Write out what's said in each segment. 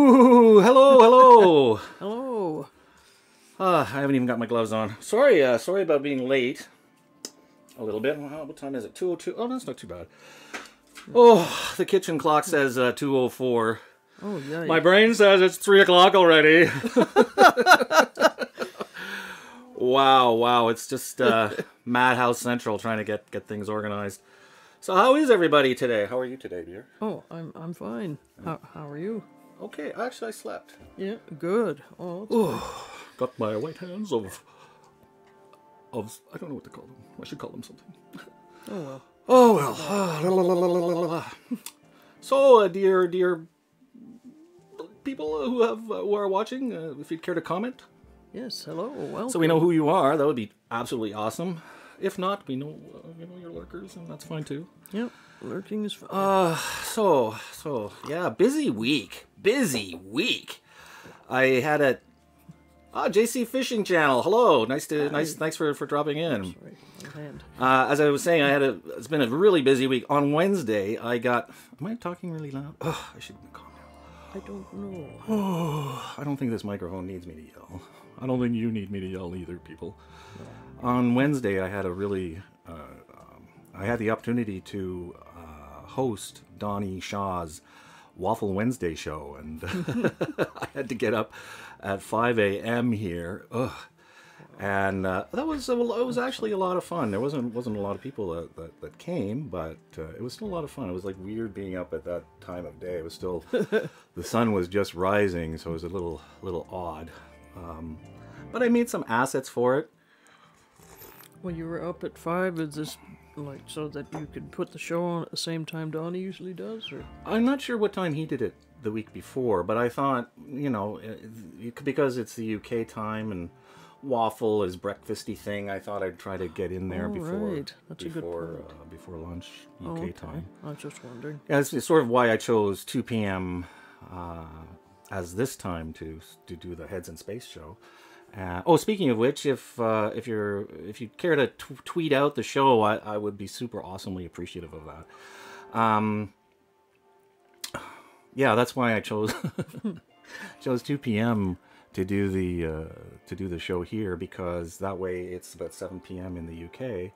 Ooh, hello, hello. Hello. I haven't even got my gloves on. Sorry about being late. A little bit. What time is it? 2:02. Oh, that's not too bad. Oh, the kitchen clock says 2:04. Oh, yeah. My brain says it's 3 o'clock already. Wow. It's just Madhouse Central trying to get things organized. So how is everybody today? How are you today, dear? Oh, I'm fine. How are you? Okay, actually I slept. Yeah, good. Oh, Got my white hands of I don't know what to call them. I should call them something. oh well. Oh well. So, dear people who are watching, if you'd care to comment, Yes. Hello. Well. so we know who you are, that would be absolutely awesome. If not, we know you're lurkers, and that's fine too. Yep. Lurking is fine. So yeah, busy week. I had a JC Fishing Channel. Hello, thanks for dropping in. Sorry, my hand. As I was saying, it's been a really busy week. On Wednesday, I got. Am I talking really loud? Oh, I should calm down. I don't know. Oh, I don't think this microphone needs me to yell. I don't think you need me to yell either, people. No. On Wednesday, I had a really. I had the opportunity to host Donnie Shaw's Waffle Wednesday show, and I had to get up at 5 a.m. here. Ugh. And it was actually a lot of fun. There wasn't a lot of people that came, but it was still a lot of fun. It was like weird being up at that time of day. It was still the sun was just rising, so it was a little odd. But I made some assets for it. When you were up at 5, is this like so that you could put the show on at the same time Donnie usually does, or? I'm not sure what time he did it the week before, but I thought, because it's the UK time and waffle is breakfasty thing, I thought I'd try to get in there before. Right. That's a good point. Before lunch UK time. I was just wondering. Yeah, it's sort of why I chose 2 p.m. As this time to do the Heads in Space show. Speaking of which, if you care to tweet out the show, I would be super awesomely appreciative of that. Yeah, that's why I chose 2 p.m. to do the show here, because that way it's about 7 p.m. in the UK,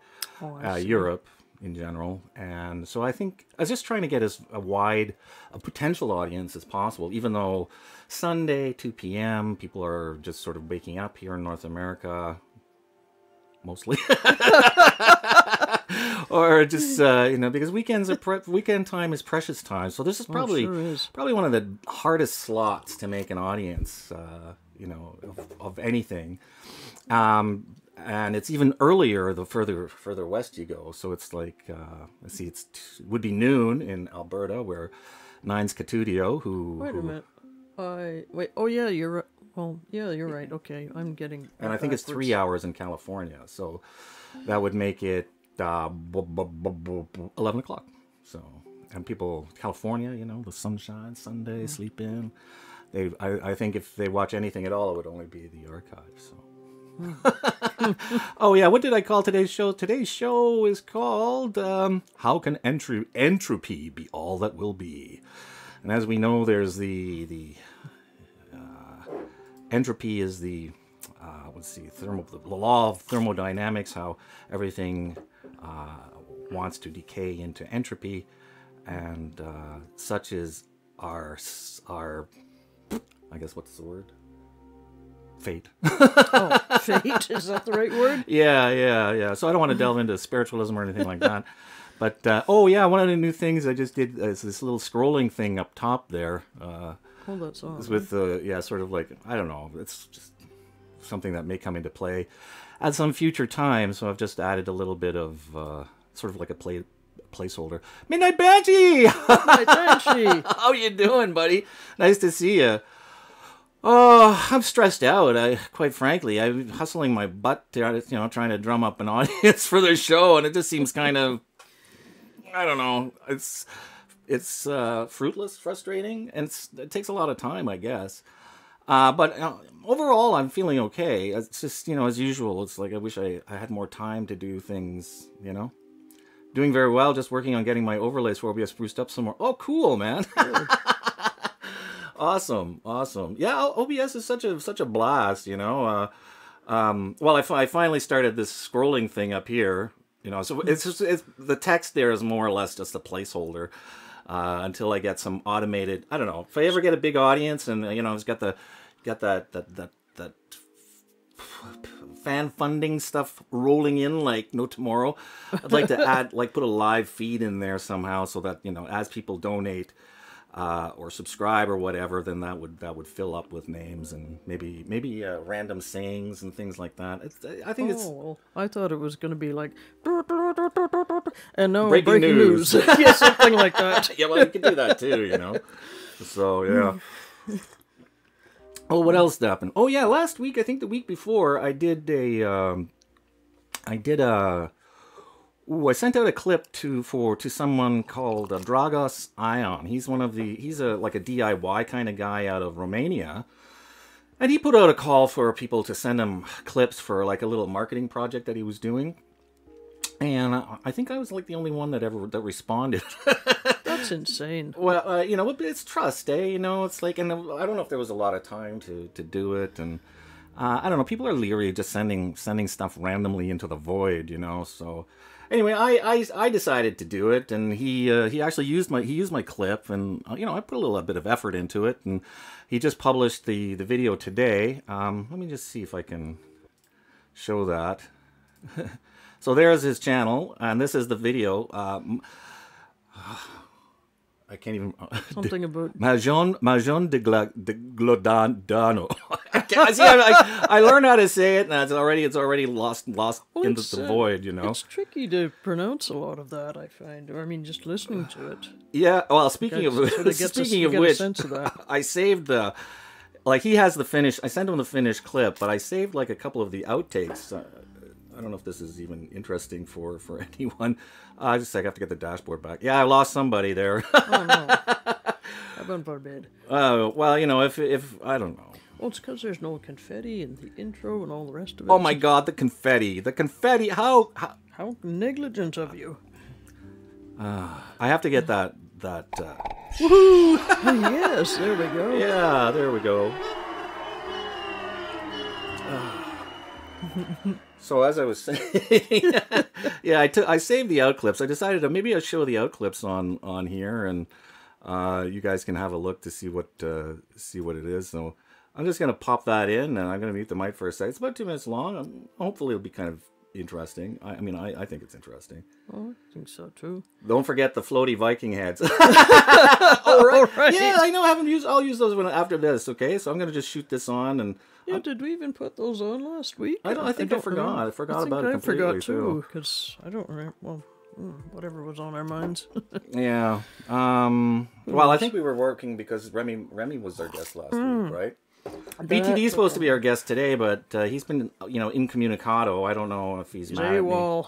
Europe in general, and so I think I was just trying to get as wide a potential audience as possible, even though Sunday 2 p.m. people are just sort of waking up here in North America, mostly, or just because weekend time is precious time. So this is probably one of the hardest slots to make an audience, of anything. And it's even earlier the further west you go. So it's like, let's see, it would be noon in Alberta, where Nines Catudio, who... Wait a minute. Wait, oh yeah, you're right. Well, yeah, you're right. Okay, I'm getting... And I think it's 3 hours in California. So that would make it 11 o'clock. So, and people, California, the sunshine, Sunday, sleep in. I think if they watch anything at all, it would only be the archive, so... Oh yeah, what did I call today's show? Today's show is called How Can Entropy Be All That Will Be? And as we know, there's the entropy is the the law of thermodynamics, how everything wants to decay into entropy, and such is our I guess, what's the word? Fate. Fate? Is that the right word? Yeah. So I don't want to delve into spiritualism or anything like that. But, one of the new things I just did is this little scrolling thing up top there. That's awesome. It's with, sort of like, I don't know, it's just something that may come into play at some future time. So I've just added a little bit of sort of like a placeholder. Midnight Banshee! Midnight Banshee! How you doing, buddy? Nice to see you. Oh, I'm stressed out. Quite frankly, I'm hustling my butt to, trying to drum up an audience for the show, and it just seems kind of, I don't know. It's fruitless, frustrating, and it takes a lot of time, I guess. But overall, I'm feeling okay. It's just, as usual. It's like I wish I had more time to do things. Doing very well. Just working on getting my overlay Swarby spruced up some more. Oh, cool, man. Awesome, awesome. Yeah, OBS is such a blast, you know. Well, I finally started this scrolling thing up here, you know. So it's the text there is more or less just a placeholder until I get some automated. I don't know if I ever get a big audience and you know, it's got that fan funding stuff rolling in like no tomorrow. I'd like to add put a live feed in there somehow so that you know as people donate. Or subscribe or whatever, then that would fill up with names and maybe random sayings and things like that. I think it's. Well, I thought it was going to be like, and no breaking news. Yeah, something like that. Yeah, well, you can do that too, you know. So yeah. Oh, what else happened? Oh yeah, last week, I think the week before, I sent out a clip to someone called Dragos Ion. He's like a DIY kind of guy out of Romania, and he put out a call for people to send him clips for like a little marketing project that he was doing. And I think I was like the only one that responded. That's insane. Well, you know, it's trust, eh? You know, it's like, and I don't know if there was a lot of time to do it, and I don't know. People are leery of just sending stuff randomly into the void, you know. So anyway, I decided to do it, and he actually used my clip, and you know, I put a little bit of effort into it, and he just published the video today. Let me just see if I can show that. So there's his channel, and this is the video. I can't even. Something about Majon de Glodano. I learned how to say it, and it's already lost into the void. You know, it's tricky to pronounce a lot of that. I find, or I mean, just listening to it. Yeah. Well, speaking of which, I saved the. Like he has the finish. I sent him the finished clip, but I saved like a couple of the outtakes. I don't know if this is even interesting for anyone. Just a sec, I have to get the dashboard back. Yeah, I lost somebody there. Oh no! Heaven forbid. Well, you know, if I don't know. Well, it's because there's no confetti in the intro and all the rest of it. Oh my God, the confetti! How negligent of you! I have to get that. Woohoo! Yes, there we go. Yeah, there we go. So as I was saying, yeah, I saved the out clips. I decided maybe I'll show the out clips on here, and you guys can have a look to see what it is. So I'm just gonna pop that in, and I'm gonna mute the mic for a second. It's about 2 minutes long. Hopefully, it'll be kind of interesting. I mean, I think it's interesting. Oh, I think so too. Don't forget the floaty Viking heads. All right. Yeah, I know. I'll use those after this. Okay, so I'm gonna just shoot this on and. Yeah, did we even put those on last week? I think I forgot. I forgot about it completely. I forgot too, because I don't remember. Well, whatever was on our minds. Yeah. Well, I think we were working because Remy was our guest last week, right? BTD is supposed to be our guest today, but he's been, you know, incommunicado. I don't know if he's mad at me.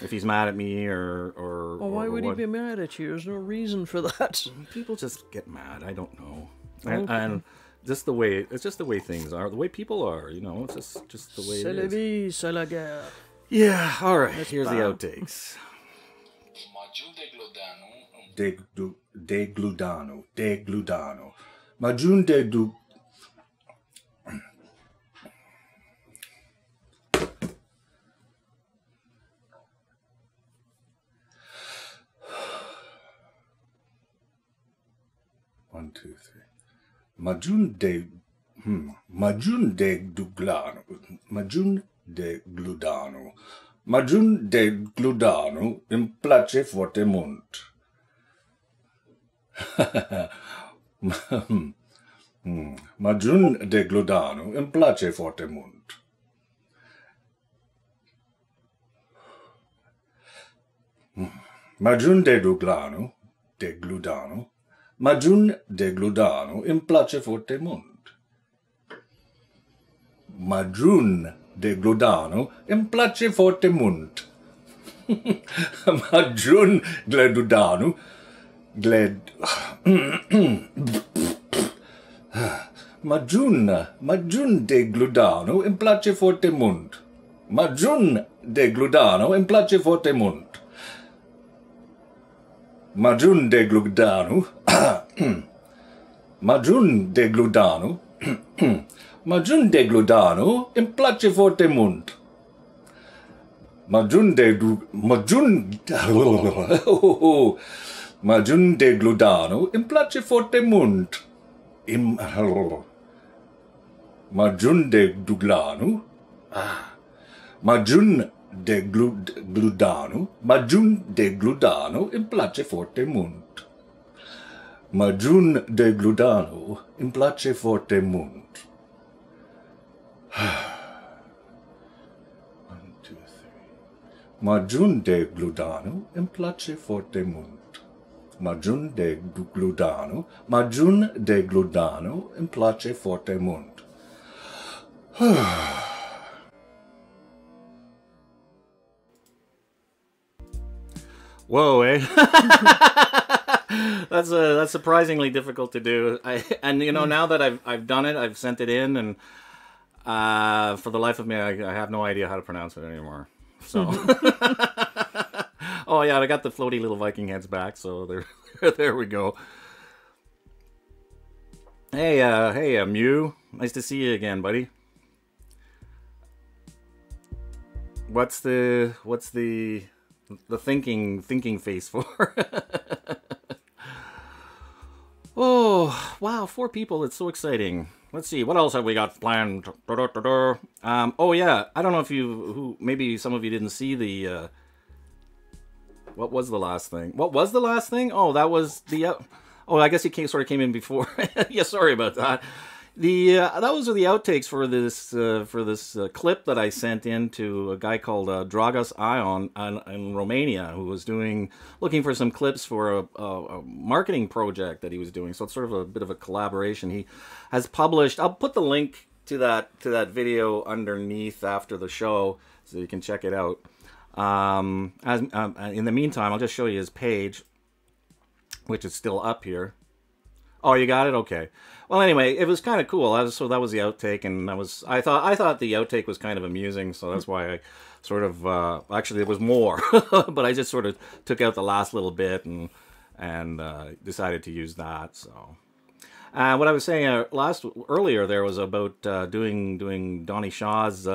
If he's mad at me or well, why would he be mad at you? There's no reason for that. People just get mad. I don't know. Okay. And it's just the way things are, the way people are, you know, it's just the way it is. C'est la guerre. Yeah, all right, here's the outtakes. De gludano. Majun de du... One, two, three. Majun de gludano. Majun de gludano in place forte munt. Majun de gludano in place forte munt. Majun de gludano. Majun de gludano in place forte munt. Majun de gludano in place forte munt. Majun de gludano Majun de gludano in place forte munt. Majun de gludano in place forte munt. Majun de gludano Majun de gludano, Majun de gludano, in place forte munt. Majun de gludano, in place forte munt. Majun de gludano, Majun de gludano, Majun de gludano, in place forte munt. Majun de gludano, in place forte munt. 1, 2, 3. Majun de gludano, in place forte munt. Majun de gludano, Majun de gludano, in place forte munt. Whoa, eh? That's surprisingly difficult to do. And you know, now that I've done it, I've sent it in, and for the life of me, I have no idea how to pronounce it anymore. So, oh yeah, I got the floaty little Viking heads back. So there we go. Hey, Mew. Nice to see you again, buddy. What's the thinking face for? Oh, wow, 4 people. It's so exciting. Let's see, what else have we got planned? Oh yeah, I don't know if maybe some of you didn't see the, what was the last thing? What was the last thing? Oh, that was the, oh, I guess he sort of came in before. Yeah, sorry about that. Those are the outtakes for this clip that I sent in to a guy called Dragas Ion in Romania, who was looking for some clips for a marketing project that he was doing. So it's sort of a bit of a collaboration. He has published. I'll put the link to that video underneath after the show, so you can check it out. In the meantime, I'll just show you his page, which is still up here. Oh, you got it? Okay. Well, anyway, it was kind of cool. So that was the outtake, and I thought the outtake was kind of amusing, so that's why I sort of actually there was more, but I just sort of took out the last little bit and decided to use that. So what I was saying earlier there was about doing Donnie Shaw's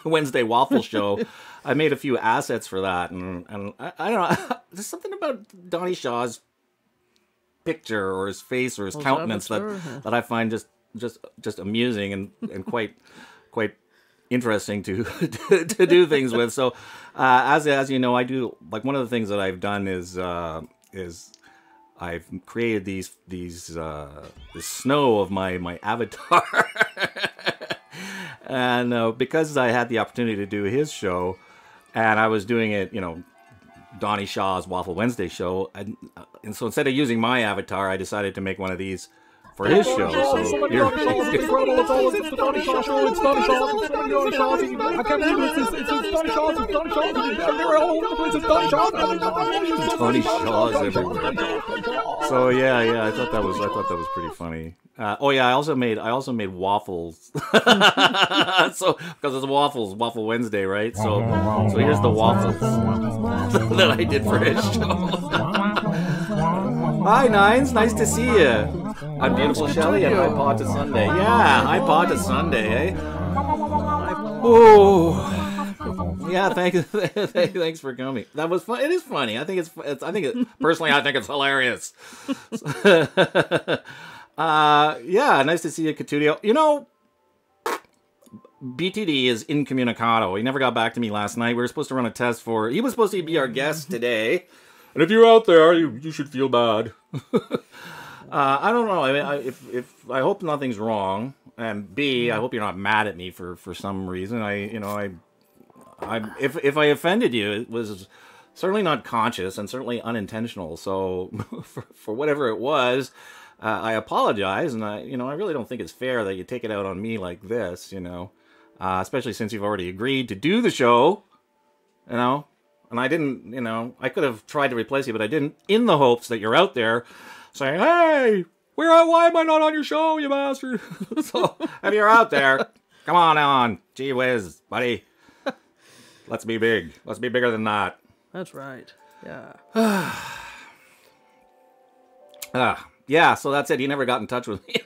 Wednesday waffle show. I made a few assets for that, and I don't know. There's something about Donnie Shaw's picture or his face or his countenance that I find just amusing and quite interesting to to do things with. So as you know, I do, like, one of the things that I've done is I've created this snow of my avatar. And because I had the opportunity to do his show, and I was doing it, you know, Donnie Shaw's Waffle Wednesday show, and so instead of using my avatar, I decided to make one of these for his show. So it's the Donnie Shaw show. It's Donnie Shaw. It's Donnie Shaw. I can't believe it's Donnie Shaw. It's Donnie Shaw. They're all over the place. It's Donnie Shaw. Donnie Shaw's everywhere. So yeah, I thought that was pretty funny. Oh yeah, I also made waffles. So because it's Waffle Wednesday, right? So here's the waffles that I did for his show. Hi Nines, nice to see you. I'm Beautiful Shelley, and hi Pod to Sunday. Yeah, hi Pod to Sunday, eh? Oh, yeah. Thanks for coming. That was fun. It is funny. Personally, I think it's hilarious. Yeah, nice to see you, Catudio. You know, BTD is incommunicado. He never got back to me last night. We were supposed to run a test he was supposed to be our guest today. And if you're out there, you should feel bad. I don't know. I mean, I hope nothing's wrong, and B, I hope you're not mad at me for some reason. If I offended you, it was certainly not conscious and certainly unintentional. So for whatever it was, I apologize, and I really don't think it's fair that you take it out on me like this. Especially since you've already agreed to do the show. And I didn't. I could have tried to replace you, but I didn't. In the hopes that you're out there saying, "Hey, why am I not on your show, you bastard?" So if you're out there, come on. Gee whiz, buddy. Let's be big. Let's be bigger than that. That's right. Yeah. Yeah, so that's it. He never got in touch with me.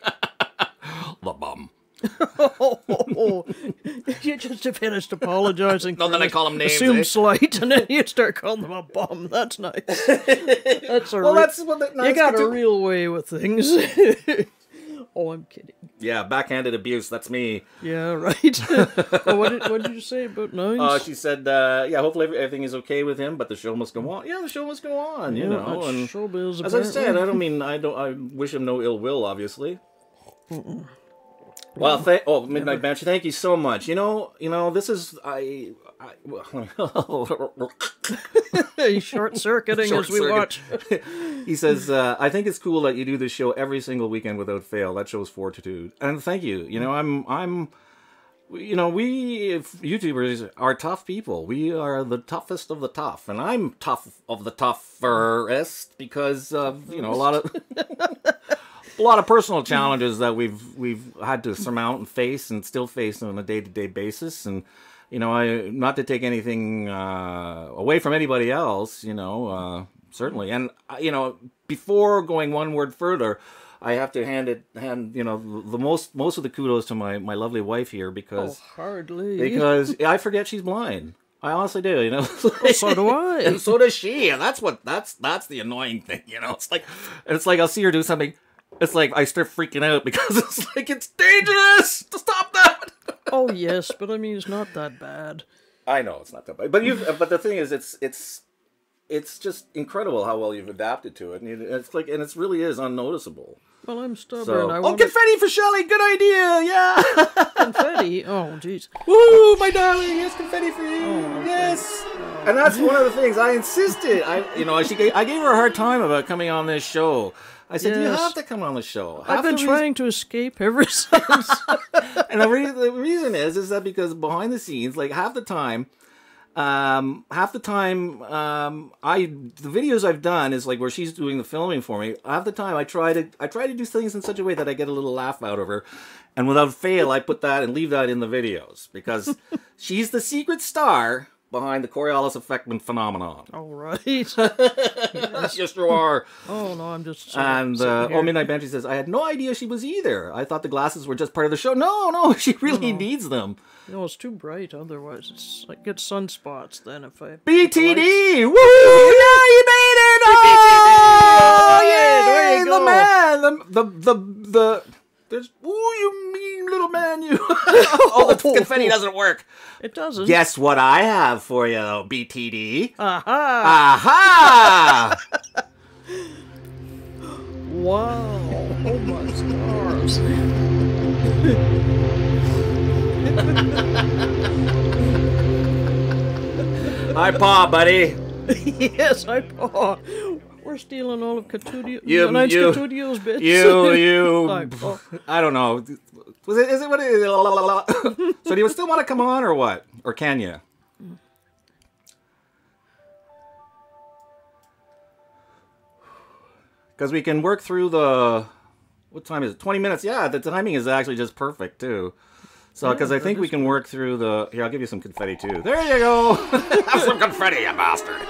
The bum. You just finished apologizing. No, then I call him names. Assume slight, and then you start calling them a bum. That's nice. That's a that's what the, you got a real way with things. Oh, I'm kidding. Yeah, backhanded abuse. That's me. Yeah, right. Oh, what did you say about Nines? She said, yeah, hopefully everything is okay with him, but the show must go on. Yeah, the show must go on, you know. And showbiz, as I said, I wish him no ill will, obviously. Well, Midnight Banshee, thank you so much. You know, this is He's short-circuiting as we watch. He says, I think it's cool that you do this show every single weekend without fail. That shows fortitude. And thank you. You know, we YouTubers are tough people. We are the toughest of the tough. And I'm tough of the tougherest because of, a lot of personal challenges that we've had to surmount and face and still face on a day-to-day basis. And, not to take anything away from anybody else, certainly. And, before going one word further, I have to hand the most of the kudos to my lovely wife here because hardly because I forget she's blind. I honestly do, Well, so do I, and so does she, and that's the annoying thing, It's like I'll see her do something. It's like I start freaking out because it's dangerous to stop that. Oh yes, but I mean it's not that bad. I know it's not that bad, but the thing is, it's just incredible how well you've adapted to it, and it really is unnoticeable. Well, I'm stubborn. So, confetti for Shelley! Good idea! Yeah! Confetti? Oh, jeez. Woo, my darling! Here's confetti for you! Oh, yes! And that's one of the things I insisted. I gave her a hard time about coming on this show. I said, you have to come on the show. I've been trying to escape ever since. And the reason is that because behind the scenes, like half the time, the videos I've done is like where she's doing the filming for me. Half the time I try to do things in such a way that I get a little laugh out of her, and without fail I put that and leave that in the videos because she's the secret star behind the CoriolisAffectment phenomenon. All right. Yes, you are. Oh no, I'm just. Midnight Banshee says, I had no idea she was either. I thought the glasses were just part of the show. No, she really needs them. It's too bright. Otherwise, it's like get sunspots. Then if I BTD, woo! Yeah, you made it! Oh, yeah, there you go. The man, there's you mean little man, you. Oh, the confetti doesn't work. It doesn't. Guess what I have for you, though, BTD? Aha! Wow! Oh my stars! Hi, Pa, buddy. Yes, hi, Pa. We're stealing all of Catudio's bits. I don't know. Is it what it is? So do you still want to come on or what? Or can you? Because we can work through the... What time is it? 20 minutes. Yeah, the timing is actually just perfect, too. So, because I think we can work through the... Here, I'll give you some confetti, too. There you go! Have some confetti, you bastard!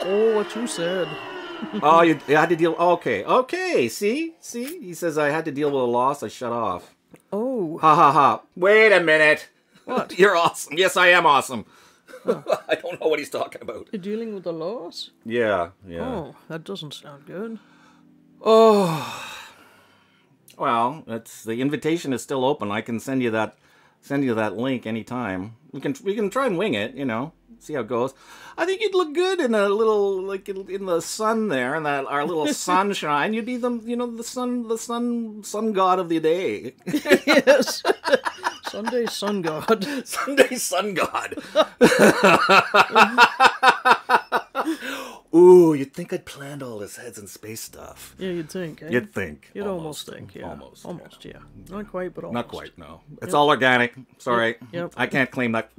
Oh, what you said. Oh, you had to deal... Okay, see? He says I had to deal with a loss. I shut off. Oh. Ha, ha, ha. Wait a minute. What? You're awesome. Yes, I am awesome. Huh. I don't know what he's talking about. You're dealing with a loss? Yeah. Oh, that doesn't sound good. Oh... Well, the invitation is still open. I can send you that link anytime. We can try and wing it, see how it goes. I think you'd look good in a little in the sun there, and our little sunshine. You'd be the sun god of the day. Yes. Sunday sun god. Sunday sun god. Ooh, you'd think I'd planned all this heads in space stuff. Yeah, you'd think. Eh? You'd think. You'd almost think, yeah. Almost, yeah. Not quite, but almost. Not quite, no. It's all organic. Sorry. Yep. I can't claim that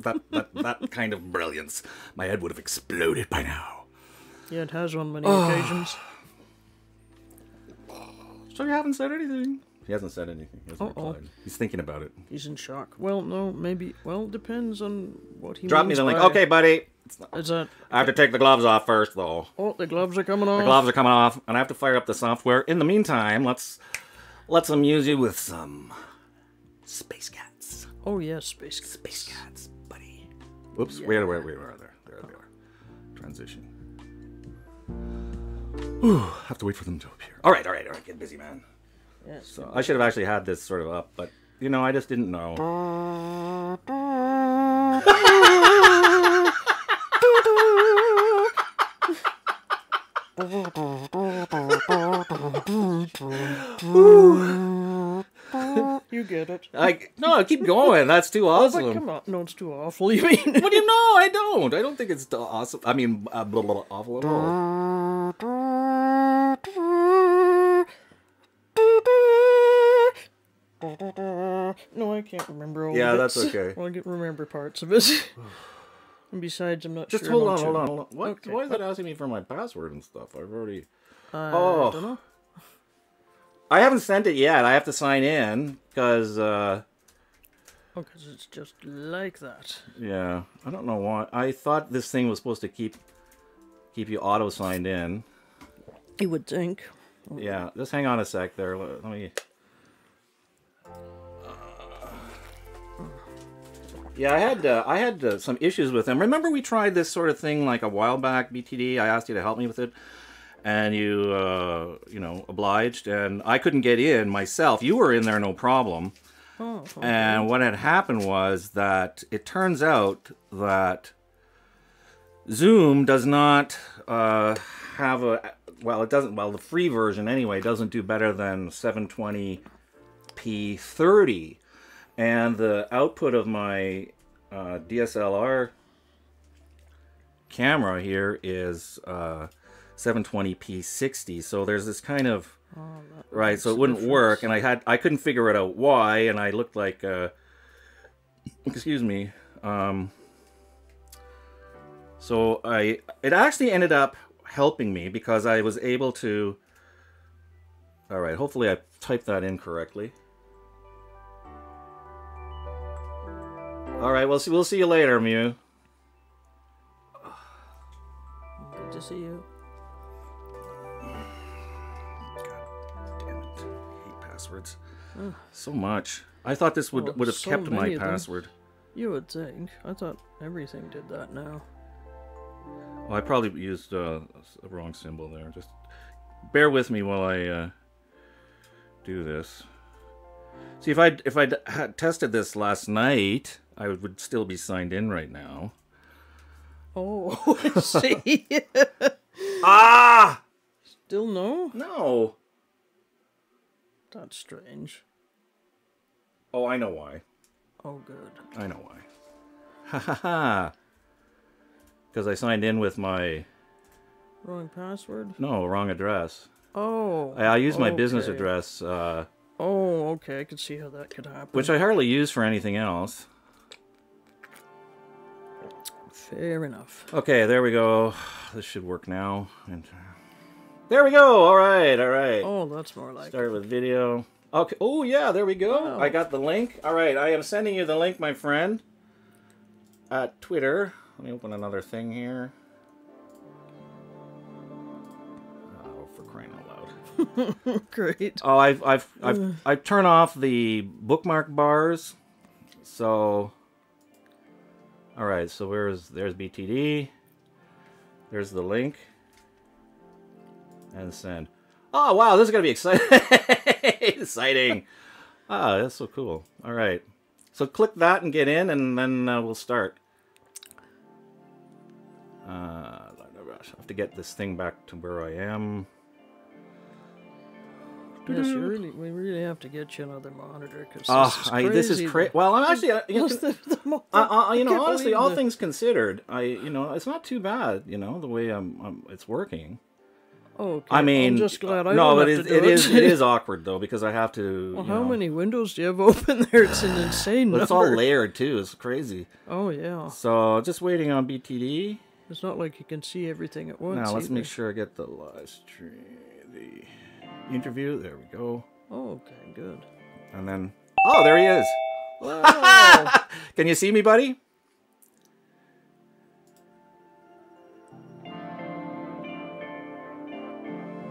kind of brilliance. My head would have exploded by now. Yeah, it has on many occasions. So you haven't said anything. He hasn't said anything. He hasn't replied. He's thinking about it. He's in shock. Well, no, maybe. Well, depends on what he Drop me means the link. by- Okay, buddy. Is that... I have to take the gloves off first, though. Oh, the gloves are coming off. The gloves are coming off, and I have to fire up the software. In the meantime, let's amuse you with some Space Cats. Oh, yes, Space Cats. Space Cats, buddy. Whoops, wait, where are they? There they are. Transition. Whew, have to wait for them to appear. All right, get busy, man. Yes. So I should have actually had this sort of up, but, you know, I just didn't know. You get it. No, keep going. That's too awesome. But come on. No, it's too awful, you mean? What do you know? I don't. I don't think it's awesome. I mean, awful at all. No, I can't remember all Yeah, of it. that's okay. Well, I can remember parts of it. And besides, I'm not Just sure. hold on. What? Okay. Why is it asking me for my password and stuff? I've already... I don't know. I haven't sent it yet. I have to sign in, because... Oh, because it's just like that. Yeah, I don't know why. I thought this thing was supposed to keep you auto-signed in. You would think. Yeah, just hang on a sec there. Let me... Yeah, I had some issues with them. Remember we tried this sort of thing like a while back, BTD? I asked you to help me with it, and you, you know, obliged, and I couldn't get in myself. You were in there, no problem. Oh, okay. And what had happened was that it turns out that Zoom does not have a... Well, it doesn't... Well, the free version, anyway, doesn't do better than 720p 30. And the output of my DSLR camera here is 720p 60. So there's this kind of... right, so it wouldn't work. And I couldn't figure it out why. And I looked like... excuse me. So it actually ended up helping me because I was able to... Alright, hopefully I typed that in correctly. Alright, we'll see you later, Mew. Good to see you. God damn it. I hate passwords. So much. I thought this would have so kept my many of them. password. You would think. I thought everything did that now. Well, I probably used a wrong symbol there. Just bear with me while I do this. See, if I had tested this last night, I would still be signed in right now. Oh, I see. Ah! Still no? No. That's strange. Oh, I know why. Oh, good. I know why. Ha ha ha. Because I signed in with my... Wrong password? No, wrong address. Oh. I used my business okay. address, Oh, okay. I could see how that could happen. which I hardly use for anything else. Fair enough. Okay, there we go. This should work now. And there we go. All right. Oh, that's more like Start with video. Okay. Oh, yeah, there we go. Wow. I got the link. All right, I am sending you the link, my friend, at Twitter. Let me open another thing here. Oh, for crying out loud. Great. Oh, I've turned off the bookmark bars. So, all right. So there's BTD. There's the link. And send. Oh wow, this is gonna be exciting. Exciting. Ah, that's so cool. All right. So click that and get in, and then we'll start. I have to get this thing back to where I am. Yes, we really have to get you another monitor because This is crazy. Well, I'm actually, you know, honestly, all the... things considered, it's not too bad, the way it's working. Oh, okay. I mean, I'm just glad I no, don't but have to do it is awkward though because I have to. Well, how many windows do you have open there? It's an insane number. It's all layered too. It's crazy. Oh yeah. So just waiting on BTD. It's not like you can see everything at once. Now let's either. make sure I get the live stream, the interview. There we go. Oh, okay, good. And then, oh, there he is. Wow. Can you see me, buddy?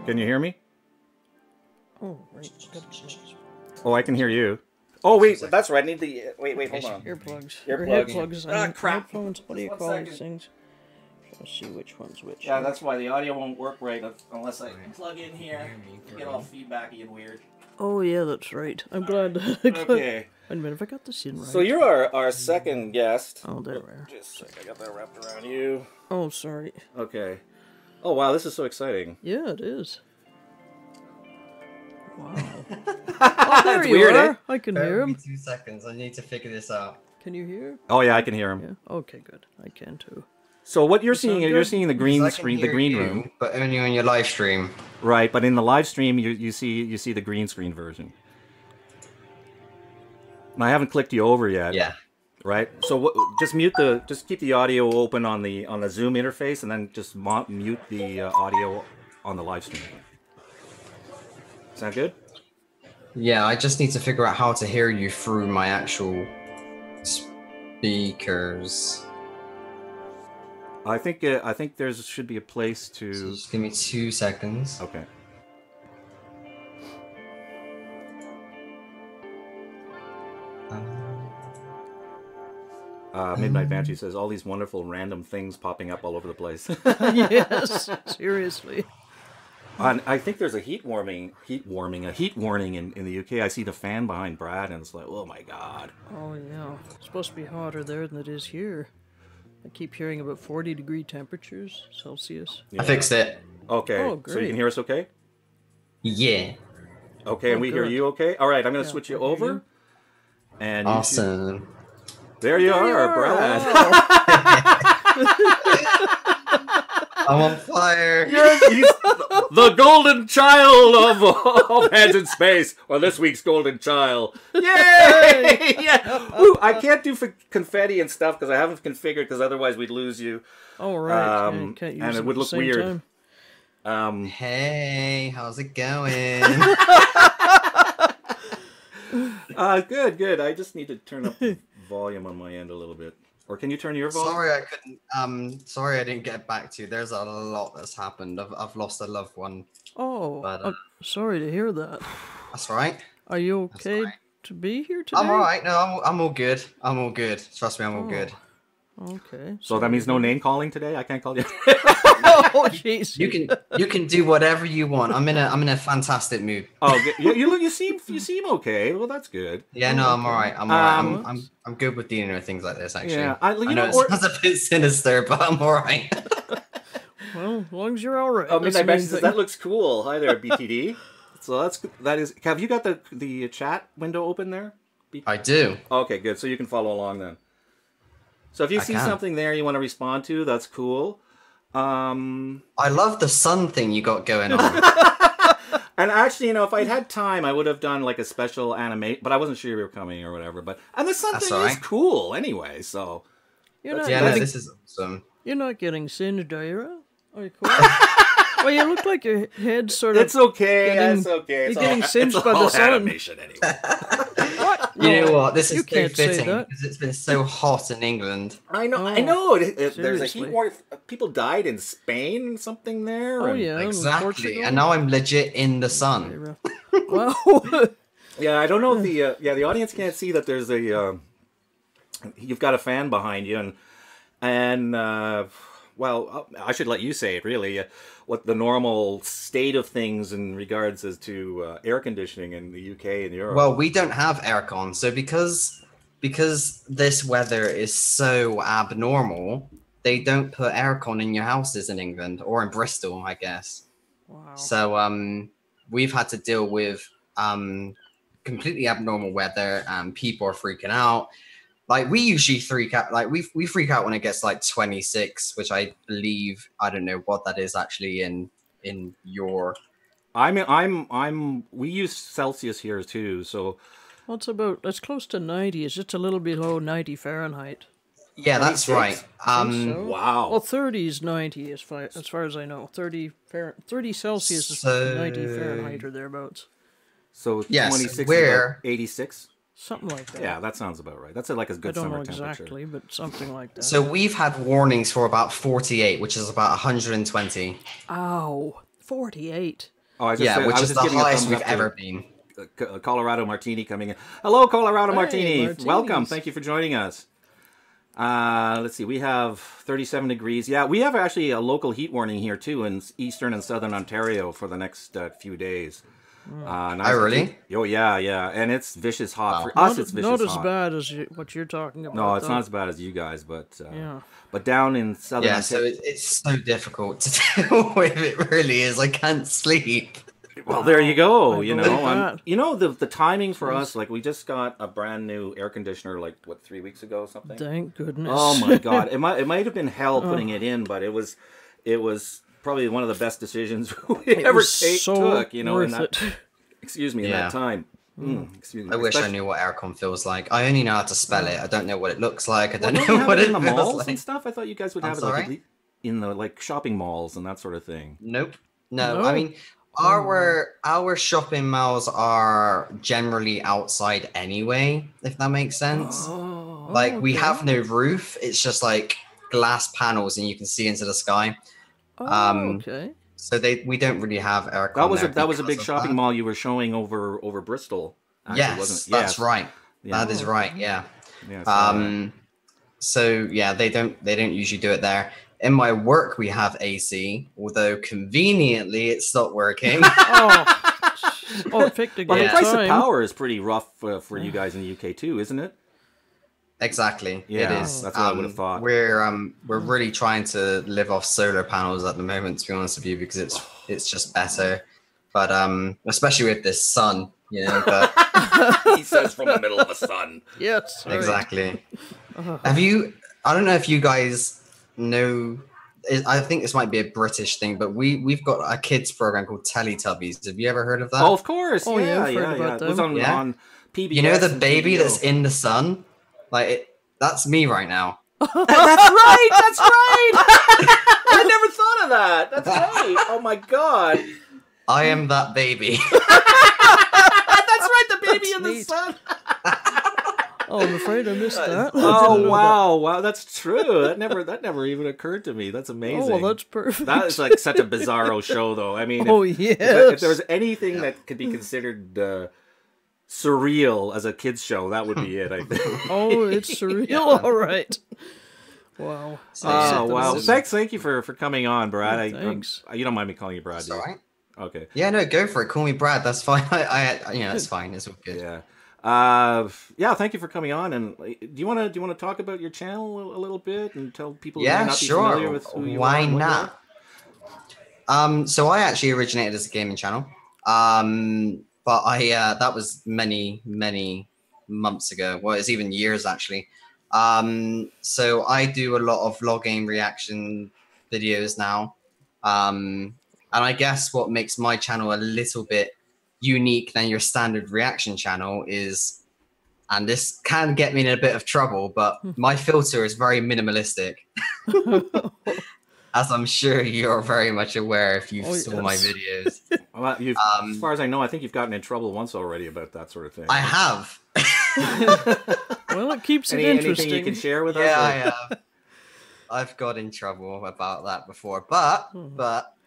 Can you hear me? Oh, right. Oh, I can hear you. Oh, wait, that's right. I need the... Wait, hold on. Earplugs. Earplugs. Earplugs. Ah, crap. Headphones. What do you Just call one these second. things? Let's see which one's which. Yeah, that's why the audio won't work right unless I plug in here. Get all feedbacky and weird. Oh, yeah, that's right. I'm glad. Okay. Wait a minute, if I got this in right. So you're our second guest. Oh, there we are. Just a sec, I got that wrapped around you. Oh, sorry. Okay. Oh, wow, this is so exciting. Yeah, it is. Wow. Oh, there It's you weird, are. eh? I can hear him. 2 seconds. I need to figure this out. Can you hear? Oh, yeah, I can hear him. Yeah. Okay, good. I can too. So what you're seeing, sound you're good? seeing the green Because I can screen, the hear green you, room. but only on your live stream. Right, but in the live stream, you see the green screen version. And I haven't clicked you over yet. Yeah. Right. So just keep the audio open on the Zoom interface, and then just mute the audio on the live stream. Sound good? Yeah, I just need to figure out how to hear you through my actual speakers. I think there should be a place to. So just give me 2 seconds. Okay. Midnight Banshee says all these wonderful random things popping up all over the place. Yes, seriously. And I think there's a heat warning in the UK. I see the fan behind Brad, and it's like, oh my god. Oh, yeah. It's supposed to be hotter there than it is here. I keep hearing about 40-degree temperatures Celsius. Yeah. I fixed it. Okay, Oh, so you great. can hear us okay? Yeah. Okay, and Oh, we hear good. you okay? All right, I'm going to Yeah, switch I you hear over. you. And you should- Awesome. there you are, Brad. I'm on fire. He's the golden child of Hands in Space, or this week's golden child. Yay! Yeah. Ooh, I can't do confetti and stuff because I haven't configured, because otherwise we'd lose you. Oh, right. Yeah, you And can't use it them would at the look same weird. time. Hey, how's it going? Good. I just need to turn up the volume on my end a little bit. Or can you turn your volume? Sorry I couldn't. Sorry I didn't get back to you. There's a lot that's happened. I've lost a loved one. Oh, But, I'm sorry to hear that. That's right. Are you okay alright. to be here today? I'm all right. No, I'm all good. I'm all good. Trust me, I'm all good. Okay. So that means no name calling today? I can't call you. Oh, jeez. You can do whatever you want. I'm in a fantastic mood. Oh, you seem okay. Well, that's good. Yeah, no, I'm all right. I'm all right. Um, I'm good with dealing with things like this. Actually, Yeah, I know it sounds a bit sinister, but I'm all right. Well, as long as you're all right. Oh, that's Midnight the Banshee main says thing. that looks cool. Hi there, BTD. So that is. Have you got the chat window open there? I do. Okay, good. So you can follow along then. So if you see can. something there you want to respond to, that's cool. I love the sun thing you got going on. And actually, if I'd had time, I would have done like a special animate, but I wasn't sure you were coming or whatever. And the sun That's thing all is right. cool anyway. So You're not, Yeah, I no, think- this is awesome. you're not getting singed, are you? Are you cool? Well, you look like your head's sort of... it's okay. Getting- It's okay. It's you're getting all, singed it's by the all sun. animation anyway. What? You know what? This you is so can't say fitting that. because it's been so hot in England. I know. Oh, I know. There's a seriously. heat warning. People died in Spain, something there. Oh, and- yeah. in Exactly. Portugal. And now I'm legit in the sun. Very rough. Wow. Yeah, I don't know if the audience can't see that there's a you've got a fan behind you, and well, I should let you say it really. What the normal state of things in regards as to air conditioning in the UK and Europe. Well, we don't have aircon, so because this weather is so abnormal, they don't put aircon in your houses in England or in Bristol, I guess. Wow. So we've had to deal with completely abnormal weather, and people are freaking out. Like we usually freak out. Like we freak out when it gets like 26, which I believe, I don't know what that is actually in your. We use Celsius here too, so Well, it's close to 90. It's just a little below 90 Fahrenheit. Yeah, that's 26? right. So? wow. Well, 30 is 90 as far as I know. 30 Celsius is So- 90 Fahrenheit or thereabouts. So Yes, 26 is where- about 86. Something like that. Yeah, that sounds about right. That's like a I good don't summer know temperature. exactly, but something like that. So we've had warnings for about 48, which is about 120. Ow, 48. Oh, I was Yeah, just, which I was is just the giving a highest thumbs we've up to ever been. Colorado Martini coming in. Hello, Colorado Hey, Martini. Martinis. Welcome. Thank you for joining us. Let's see. We have 37 degrees. Yeah, we have actually a local heat warning here too in eastern and southern Ontario for the next few days. Nice Oh, really? Oh, yeah, yeah. And it's vicious hot. Wow. For us, it's vicious Not as hot. bad as what you're talking about. No, it's though. not as bad as you guys, but Yeah. but down in southern Yeah, so it's so difficult to deal with. It really is. I can't sleep. Well, there you go. I You believe know, that. you know the timing for us. Like we just got a brand new air conditioner, like what 3 weeks ago, or something. Thank goodness. Oh my God! It might have been hell putting it in, but it was probably one of the best decisions we It ever was so took. You know, in worth that it. excuse me, in Yeah. that time. Excuse me. I wish I Especially- knew what aircon feels like. I only know how to spell it. I don't know what it looks like. I Well, don't don't you know have what it it in the feels malls like. and stuff? I thought you guys would I'm have it like sorry? in the like shopping malls and that sort of thing. Nope. No, No? I mean our shopping malls are generally outside anyway, if that makes sense. Oh, Like we okay. have no roof. It's just like glass panels and you can see into the sky. Oh, okay. So we don't really have aircon. that was a because big of shopping that. mall you were showing over Bristol. Actually, Yes, wasn't it? that's right. Yeah. That is right. Yeah. Yeah, so, So yeah, they don't usually do it there. In my work, we have AC, although conveniently it stopped working. Oh, it picked a well, good the price time. of power is pretty rough for you guys in the UK too, isn't it? Exactly. Yeah, it is. that's what I would have thought. We're really trying to live off solar panels at the moment, to be honest with you, because it's just better. But especially with this sun, you know. But He says from the middle of the sun. Yes. right. exactly. Have you? I don't know if you guys know. I think this might be a British thing, but we've got a kids program called Teletubbies. Have you ever heard of that? Oh, of course. Oh, yeah, yeah, I've heard about It was them. Yeah. on PBS. You know the and baby TVO. that's in the sun? That's me right now. That's right. That's right. I never thought of that. That's right. Oh my God. I am that baby. That's right. The baby That's in the neat. sun. Oh, I'm afraid I missed that. I didn't Oh know wow. That's true. That never even occurred to me. That's that. amazing. Oh, well, that's perfect. That is like such a bizarro show, though. I mean, Oh, if yes. there was anything that could be considered surreal as a kids show, that would be it. I think. Oh, it's surreal. All right. Wow. Oh wow! Listen. Thank you for coming on, Brad. Oh, thanks. You don't mind me calling you Brad, That's do you? all right. Okay. Yeah, no, go for it. Call me Brad. That's fine. It's fine. It's all good. Yeah. Yeah. Thank you for coming on. And do you want to talk about your channel a little bit and tell people who may Yeah, not be sure. familiar with who you Why are? and what you not? So I actually originated as a gaming channel. But that was many months ago. Well, it's even years actually. So I do a lot of vlogging reaction videos now. And I guess what makes my channel a little bit unique than your standard reaction channel is, and this can get me in a bit of trouble, but my filter is very minimalistic. As I'm sure you're very much aware if you saw my yes. videos. Well, as far as I know, I think you've gotten in trouble once already about that sort of thing. I have. Well, it keeps it Anything interesting. you can share with us? Yeah, or- I have. I've got in trouble about that before, but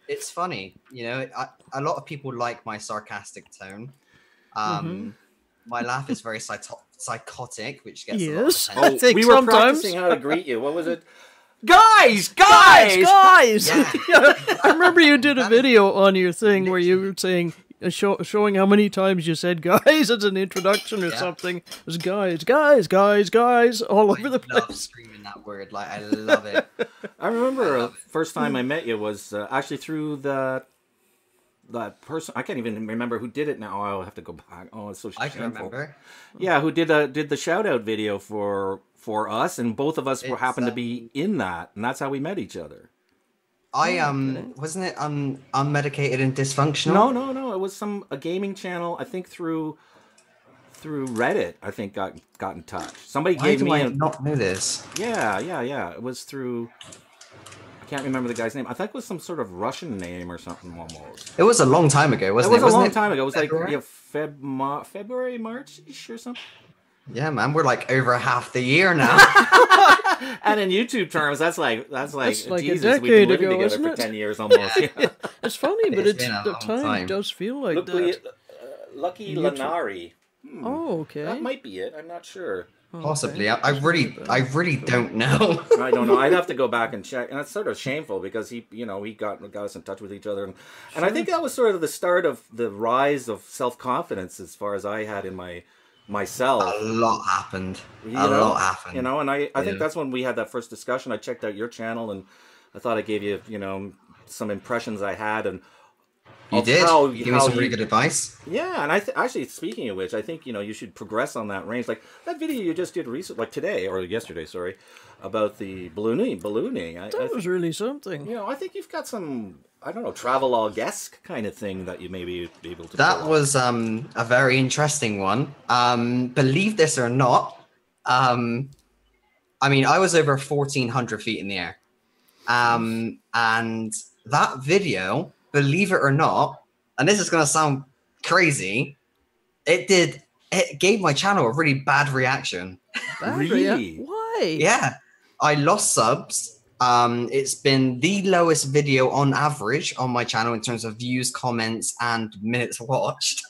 it's funny. You know, a lot of people like my sarcastic tone. My laugh is very psychotic, which gets Yes. a lot of attention. I think we were sometimes- practicing how to greet you. What was it? Guys! Guys! Guys! Yeah. I remember you did a video on your thing where you were saying, showing how many times you said guys as an introduction or Yeah. something. It was guys, all over the I love place. screaming that word. Like, I love it. I remember the first time I met you was actually through that person. I can't even remember who did it now. I'll have to go back. Oh, it's so I shameful. can remember. Yeah, who did the shout out video for us, and both of us It's, happened to be in that, and that's how we met each other. I wasn't it unmedicated and dysfunctional? No. It was a gaming channel. I think through Reddit. I think got in touch. Somebody Why gave do me I a not know this? yeah. It was through. can't remember the guy's name. I think it was some sort of Russian name or something almost. It was a long time ago, wasn't it? It was a long it? time ago. It was February? like February, March-ish or something. Yeah, man, we're like over half the year now. And in YouTube terms, that's like That's like a Jesus, we've been decade living ago, together isn't for it? 10 years almost. Yeah. It's funny, but It's been a the long time time. does feel like that. Lucky YouTube. Lanari. Oh, okay. That might be it. I'm not sure. Possibly. I really don't know. I don't know. I'd have to go back and check, and that's sort of shameful because he got us in touch with each other, and I think that was sort of the start of the rise of self-confidence as far as I had in myself. A lot happened. Lot happened. And I think that's when we had that first discussion. I checked out your channel, and I thought I gave you, some impressions I had, and you did. You gave me some really good advice. Yeah, and actually, speaking of which, I think you should progress on that range. Like that video you just did recently, like today or yesterday, sorry, about the ballooning. That was really something. I think you've got some, I don't know, travelogue-esque kind of thing that you may be able to. That was a very interesting one. Believe this or not, I mean, I was over 1,400 feet in the air, and that video, believe it or not, and this is going to sound crazy, it gave my channel a really bad reaction. Really? Why? Yeah, I lost subs. It's been the lowest video on average on my channel in terms of views, comments, and minutes watched.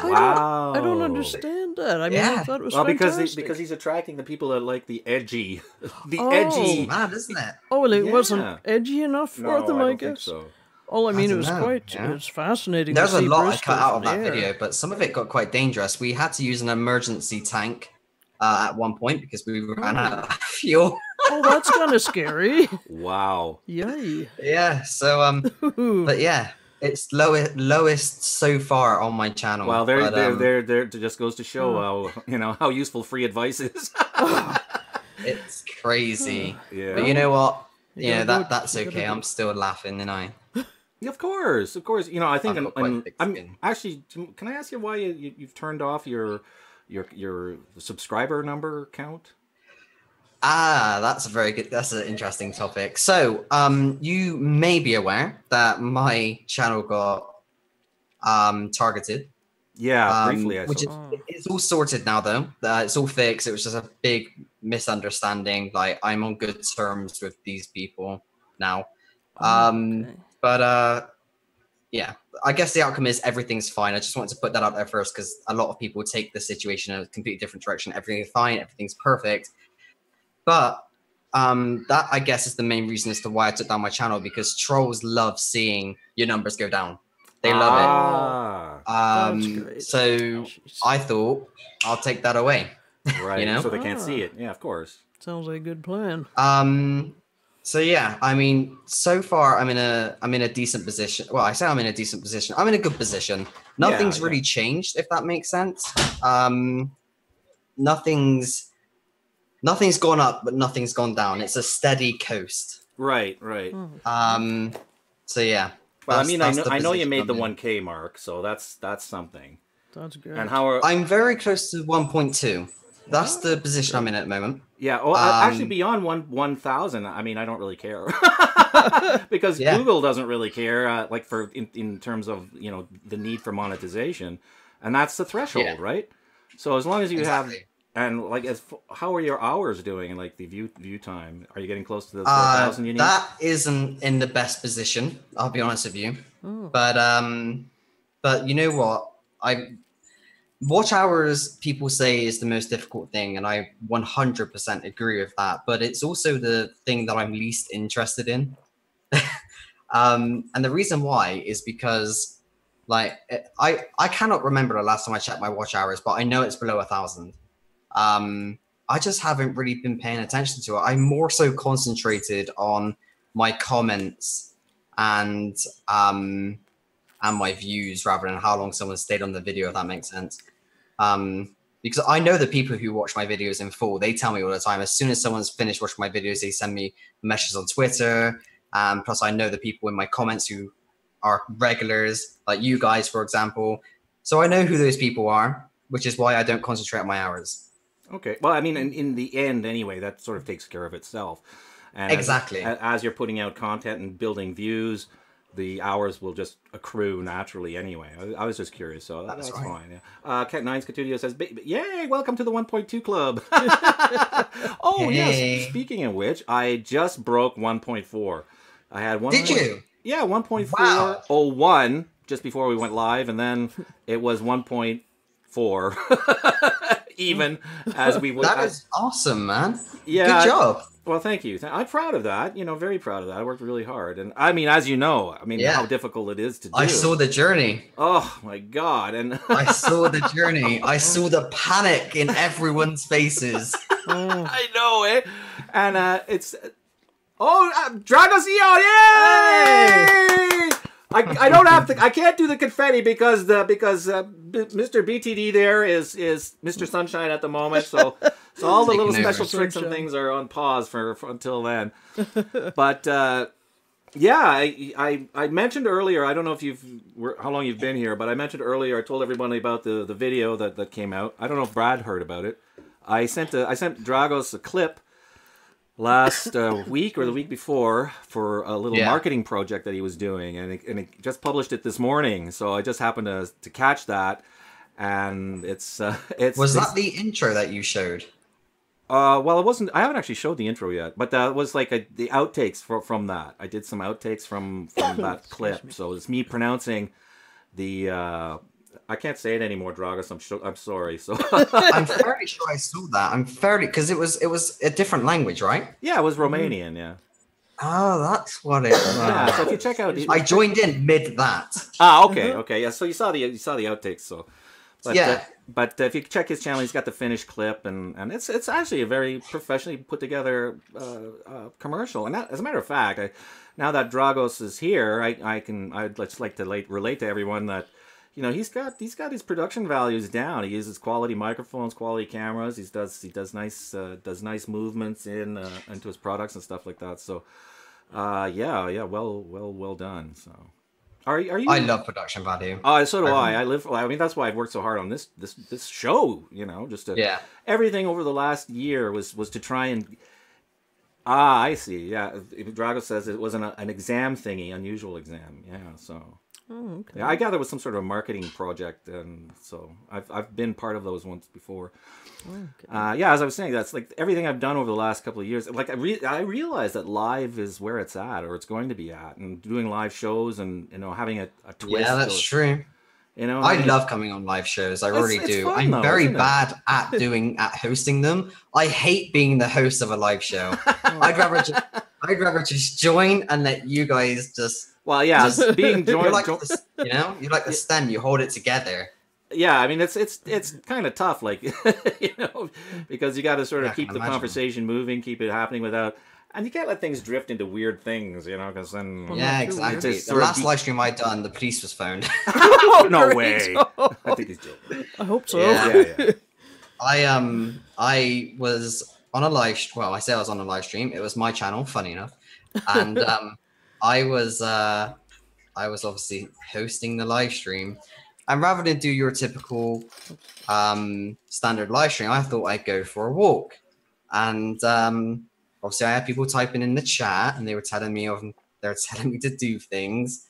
Wow. I don't understand that. I mean, I thought it was fantastic. because he's attracting the people that like the edgy, Mad, isn't it? Oh, well, it wasn't edgy enough for them, I guess. So. Oh, I mean, it was know, it's fascinating. There's to a see lot I Bristol cut out of from that the air. video, but some of it got quite dangerous. We had to use an emergency tank at one point because we ran out of fuel. Oh, that's kind of scary. Wow. Yay. Yeah, so but yeah, it's lowest so far on my channel. Well, there just goes to show how useful free advice is. It's crazy. Yeah. But you know what? You Yeah, gotta that's you okay. gotta I'm still laughing, and I. Of course. I think I've got quite thick I'm skin. actually. Can I ask you why you've turned off your subscriber number count? That's an interesting topic. So, you may be aware that my channel got targeted. Yeah, briefly. It's all sorted now, though. It's all fixed. It was just a big misunderstanding. Like, I'm on good terms with these people now. But yeah, I guess the outcome is everything's fine. I just wanted to put that out there first because a lot of people take the situation in a completely different direction. Everything's fine. Everything's perfect. But that, I guess, is the main reason as to why I took down my channel, because trolls love seeing your numbers go down. They love it. That's great. So Jeez. I thought I'll take that away. Right. So they can't see it. Yeah, of course. Sounds like a good plan. So yeah, I mean, so far I'm in a decent position. Well, I say I'm in a decent position. I'm in a good position. Nothing's really changed, if that makes sense. Nothing's gone up, but nothing's gone down. It's a steady coast. Right. So yeah. Well, I know you made the 1K mark, so that's something. That's good. And how I'm very close to 1.2. That's the position I'm in at the moment. Yeah. Well, actually, beyond 1,000. I mean, I don't really care because Google doesn't really care. Like in terms of the need for monetization, and that's the threshold, right? So as long as you have, and like, how are your hours doing? And like the view time, are you getting close to the 4,000 you need? That isn't in the best position. I'll be honest with you. But you know what? Watch hours, people say, is the most difficult thing, and I 100% agree with that. But it's also the thing that I'm least interested in. And the reason why is because, like, I cannot remember the last time I checked my watch hours, but I know it's below 1,000. I just haven't really been paying attention to it. I'm more so concentrated on my comments and my views rather than how long someone stayed on the video, if that makes sense. Because I know the people who watch my videos in full, they tell me all the time, as soon as someone's finished watching my videos, they send me messages on Twitter. Plus I know the people in my comments who are regulars, like you guys, for example. So I know who those people are, which is why I don't concentrate on my hours. Okay. Well, I mean, in the end, anyway, that sort of takes care of itself. And exactly. as you're putting out content and building views, the hours will just accrue naturally anyway. I was just curious, so that's right. Fine. Yeah. Cat Nines Catudio says, "Yay! Welcome to the 1.2 club." Oh hey. Yes. Speaking of which, I just broke 1.4. I had one. Did you? Yeah, 1.401 just before we went live, and then it was 1.4 even as we went. That is awesome, man. Yeah. Good job. Well, thank you. I'm proud of that. Very proud of that. I worked really hard. And I mean, as you know, how difficult it is to do. I saw the journey. Oh, my God. And I saw the journey. I saw the panic in everyone's faces. I know it. And it's... Oh, Dragos Yay! I don't have to. I can't do the confetti because Mr. BTD there is Mr. Sunshine at the moment. So all the little special tricks and things are on pause for until then. But yeah, I mentioned earlier. I don't know if how long you've been here, but I mentioned earlier. I told everybody about the video that came out. I don't know if Brad heard about it. I sent Dragos a clip last week or the week before for a little marketing project that he was doing, and he just published it this morning. So I just happened to catch that, and it's was that the intro that you showed? Well, it wasn't. I haven't actually showed the intro yet, but that was like the outtakes from that. I did some outtakes from that clip. So it's me pronouncing the. I can't say it anymore, Dragos. I'm sorry. So I'm fairly sure I saw that. Because it was a different language, right? Yeah, it was Romanian. Yeah. Oh, that's what it was. Yeah. So if you check out, I joined in mid that. Okay. Yeah. So you saw the outtakes. So. But, yeah. But if you check his channel, he's got the finished clip, and it's actually a very professionally put together commercial. And as a matter of fact, now that Dragos is here, I'd just like to relate to everyone that. He's got his production values down. He uses quality microphones, quality cameras. He does nice movements into his products and stuff like that. So, well done. So, are you? I love production value. So do I. I mean, that's why I've worked so hard on this show. Everything over the last year was to try and. I see. Yeah, Drago says it was an exam thingy, unusual exam. Yeah, so. Oh, okay. Yeah, I gather it was some sort of marketing project, and so I've been part of those once before. Okay. As I was saying, that's like everything I've done over the last couple of years. Like I realize that live is where it's at, or it's going to be at, and doing live shows and having a twist. Yeah, that's true. I love coming on live shows. I really do. Fun, I'm very bad at hosting them. I hate being the host of a live show. I'd rather just join and let you guys just. Well, yeah, just being joined. You're like you're like the stem. You hold it together. Yeah, I mean it's kind of tough, like because you got to sort of keep the conversation moving, keep it happening without. And you can't let things drift into weird things, because then... Yeah, exactly. The last live stream I done, the police was phoned. Oh, no way. I think he's joking. I hope so. Yeah. I was on a live... Well, I say I was on a live stream. It was my channel, funny enough. And I was obviously hosting the live stream. And rather than do your typical standard live stream, I thought I'd go for a walk. And... obviously, I had people typing in the chat, and they were telling me to do things.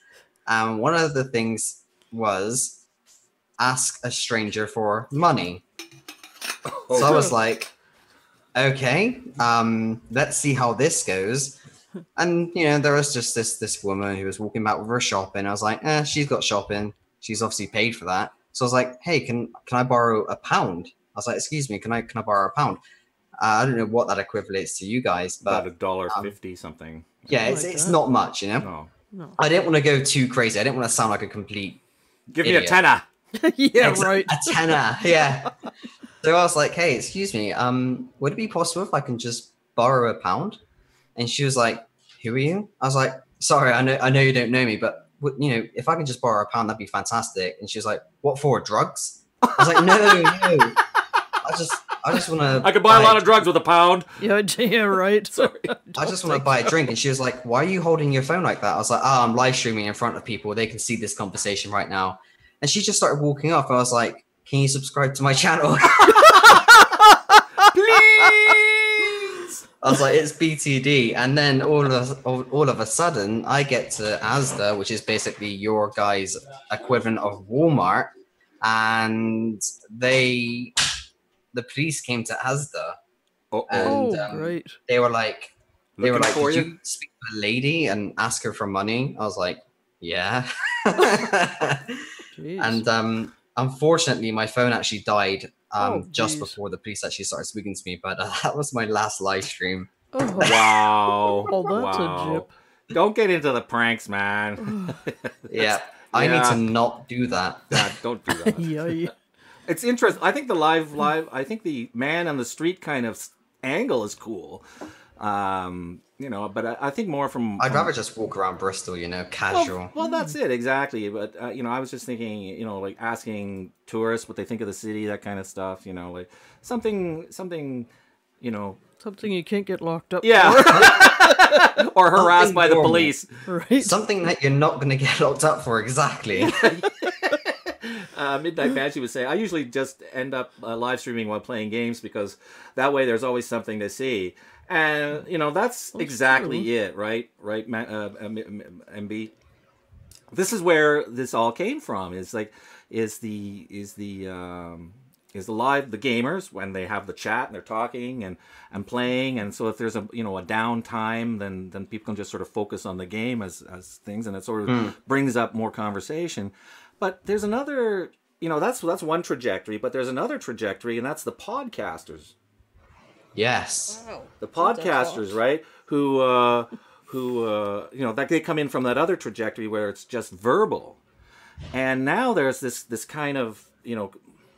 And one of the things was ask a stranger for money. So I was like, okay, let's see how this goes. And there was just this woman who was walking back with her shopping. I was like, she's got shopping. She's obviously paid for that. So I was like, hey, can I borrow £1? I was like, excuse me, can I borrow £1? I don't know what that equates to you guys, but about $1.50 something. Yeah, it's not much, No. I didn't want to go too crazy. I didn't want to sound like a complete. Give idiot. me a tenner. Yeah, right. A tenner. Yeah. So I was like, "Hey, excuse me. Would it be possible if I can just borrow £1?" And she was like, "Who are you?" I was like, "Sorry, I know you don't know me, but if I can just borrow £1, that'd be fantastic." And she was like, "What for? Drugs?" I was like, "No. I just want to. I could buy a lot of drugs with £1. Yeah, right. Sorry. I just want to buy a drink." And she was like, "Why are you holding your phone like that?" I was like, "Oh, I'm live streaming in front of people. They can see this conversation right now." And she just started walking off. I was like, "Can you subscribe to my channel?" Please. I was like, it's BTD, and then all of a sudden, I get to Asda, which is basically your guys' equivalent of Walmart, and the police came to Asda, and great. they were like, Looking for did you? you speak to a lady and ask her for money? I was like, yeah. Jeez. And unfortunately, my phone actually died just jeez. before the police actually started speaking to me. But that was my last live stream. Oh, Wow. oh, that's wow. a jip. Don't get into the pranks, man. Yeah, I need Yeah. to not do that. Yeah, don't do that. Yeah. It's interesting. I think the live, I think the man on the street kind of angle is cool. You know, but I think more from. I'd rather just walk around Bristol, casual. Well, that's it exactly. But you know, I was just thinking, you know, like asking tourists what they think of the city, that kind of stuff. You know, like something, you know. Something you can't get locked up Yeah. Or harassed by the normal. police. for. Right? Something that you're not going to get locked up for, exactly. Midnight Banshee would say, I usually just end up live streaming while playing games because that way there's always something to see. And, you know, that's exactly true. it, right? Right, MB? This is where this all came from. Is the gamers when they have the chat and they're talking and playing, and so if there's a downtime, then people can just sort of focus on the game as things, and it sort of brings up more conversation. But there's another, that's one trajectory, but there's another trajectory, and that's the podcasters. Yes. Wow. The podcasters, right? Who that they come in from that other trajectory where it's just verbal, and now there's this kind of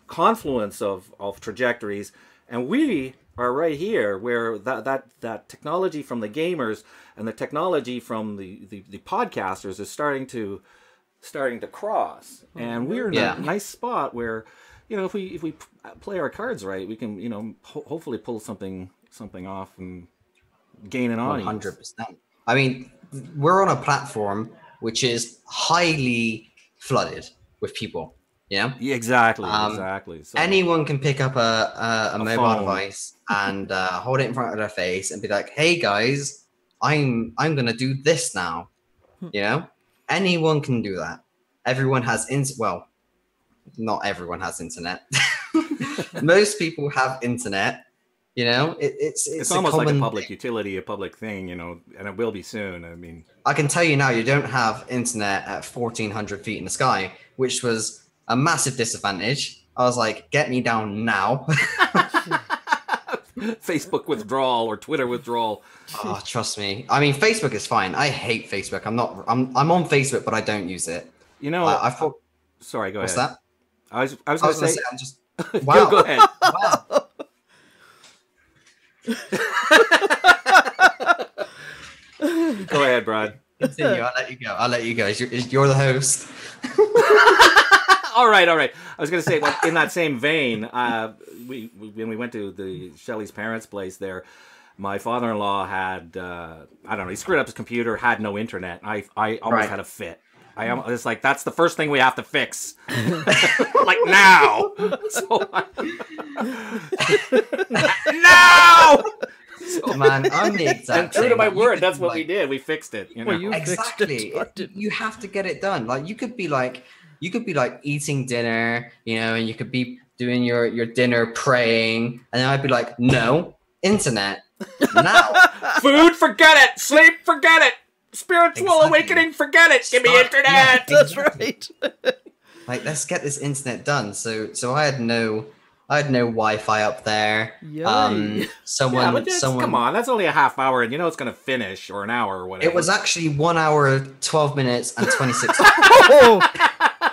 confluence of trajectories, and we are right here where that technology from the gamers and the technology from the podcasters is starting to cross, and we're in a nice spot where if we play our cards right, we can hopefully pull something off and gain an audience. 100%. I mean, we're on a platform which is highly flooded with people. Yeah, exactly. Exactly. So, anyone can pick up a mobile phone. device and hold it in front of their face and be like, "Hey guys, I'm gonna do this now." Anyone can do that. Everyone has well, not everyone has internet. Most people have internet. It's almost like a common public utility, a public thing, and it will be soon. I mean, I can tell you now, you don't have internet at 1,400 feet in the sky, which was a massive disadvantage. I was like, get me down now. Facebook withdrawal or Twitter withdrawal. Oh, trust me. I mean, Facebook is fine. I hate Facebook. I'm on Facebook, but I don't use it. I thought. Sorry, go What's ahead. that? I was going to say. I'm just. Wow. Go ahead. Wow. Go ahead, Brad. Continue. I'll let you go. You're the host. All right. I was going to say, in that same vein, when we went to Shelley's parents' place there, my father-in-law had, he screwed up his computer, had no internet. I almost had a fit. It's like, that's the first thing we have to fix. Like now. No! So, man, I'm the exact And true same. to my Like, word, that's what we did. We fixed it. Well, you Exactly. fixed it. You have to get it done. Like you could be like eating dinner, and you could be doing your dinner praying, and then I'd be like, no, internet now. Food, forget it. Sleep, forget it. Spiritual awakening, forget it. Give me internet. Yeah, That's exactly. right. Like, let's get this internet done. So I had no Wi-Fi up there. Yay. Someone. Come on, that's only a half hour, and it's going to finish, or an hour, or whatever. It was actually 1 hour, 12 minutes, and 26. Oh,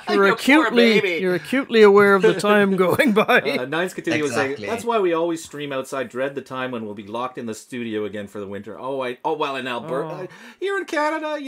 you're You poor baby. acutely aware of the time going by. Nines Continue would say, Exactly. that's why we always stream outside. Dread the time when we'll be locked in the studio again for the winter. Well, in Alberta, here in Canada,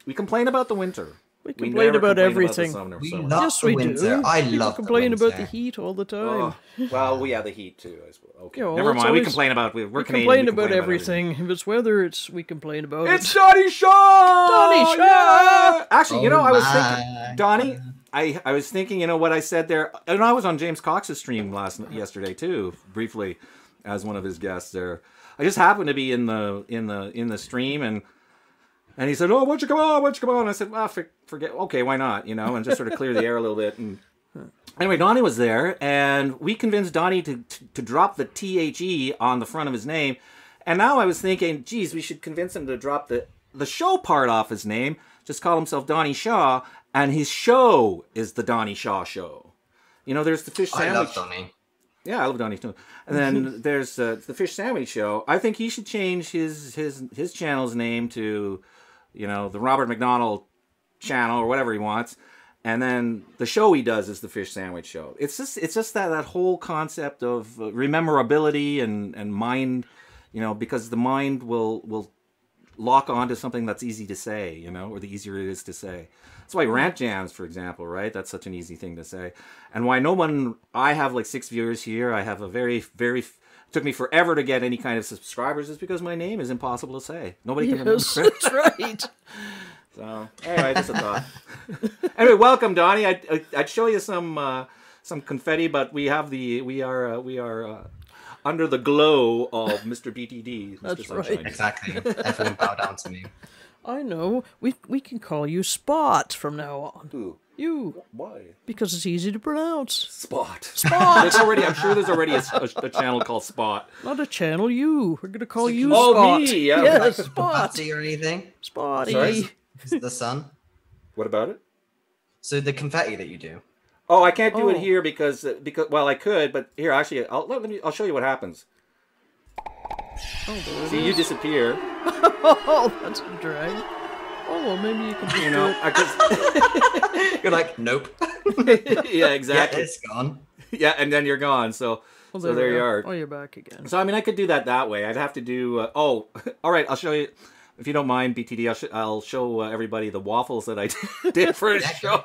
we complain about the winter. We complain about everything. We summer. love Yes, the we winter. do. I People love complain the about winter. the heat all the time. Well, we have the heat too, I suppose. Okay, Yeah, well, never it's mind. We always- complain about we're We Canadian. complain we about everything. If it's weather, we complain about It's it. Donnie Shaw. Donnie Shaw! Yeah! Actually, Oh I was my. thinking, Donnie. I was thinking, what I said there, and I was on James Cox's stream yesterday too, briefly, as one of his guests there. I just happened to be in the stream, and he said, "Oh, why don't you come on? Why don't you come on?" And I said, "Well, forget. Okay, why not? You know," and just sort of clear the air a little bit. And anyway, Donnie was there, and we convinced Donnie to drop the THE on the front of his name. And now I was thinking, geez, we should convince him to drop the show part off his name. Just call himself Donnie Shaw, and his show is the Donnie Shaw Show. You know, there's the fish sandwich. I love Donnie. Yeah, I love Donnie too. And then there's the fish sandwich show. I think he should change his channel's name to, you know, the Robert McDonald channel or whatever he wants. And then the show he does is the fish sandwich show. It's just that whole concept of rememberability and mind, you know, because the mind will lock onto something that's easy to say, you know, or the easier it is to say. That's why rant jams, for example, right? That's such an easy thing to say. And why I have like 6 viewers here. I have a very took me forever to get any kind of subscribers is because my name is impossible to say. Nobody can remember it. That's right. So, anyway, just a thought. Anyway, welcome, Donnie. I'd show you some confetti, but we are under the glow of Mr. BTD. That's Mr. right. Sunshine. Exactly. Everyone bow down to me. I know. We can call you Spot from now on. Who? You. Why? Because it's easy to pronounce. Spot. Spot. I'm sure there's already a channel called Spot. Not a channel, you. We're going to call you Oh, Spot. me, yeah. Yes, Spot. Patsy or anything? Spotty. Sorry? Is it the sun? What about it? So the confetti that you do. Oh, I can't do it Oh. here because well, I could, but here actually, I'll show you what happens. Oh, there it See, you is. disappear. Oh, that's a drag. Oh, well, maybe you can just You do know, it. You're like, nope. yeah, Yeah, exactly. it's gone. Yeah, and then you're gone. So, Well, so there we you are. are. Oh, you're back again. So I mean, I could do that way. I'd have to do. All right. I'll show you. If you don't mind, BTD, I'll show everybody the waffles that I did for the Yeah. show.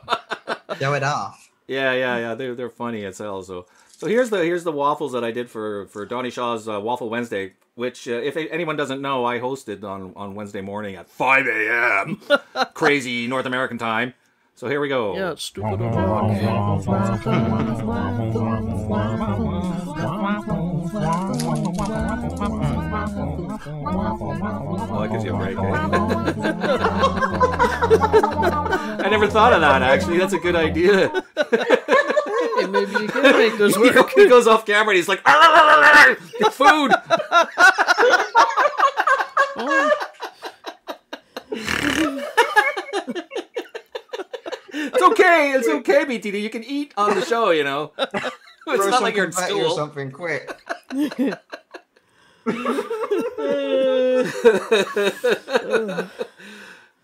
Show it off. Yeah. They're funny as hell. So here's the waffles that I did for Donnie Shaw's Waffle Wednesday, which if anyone doesn't know, I hosted on Wednesday morning at 5 a.m. crazy North American time. So here we go. Yeah, it's stupid o'clock. Well, that gives you a break. I never thought of that, actually. That's a good idea. Hey, maybe you can make this work. He goes off camera and he's like, "Get food!" Oh, It's okay, BTD. You can eat on the show, you know. It's Throw not like you're in some confetti or school. something quick.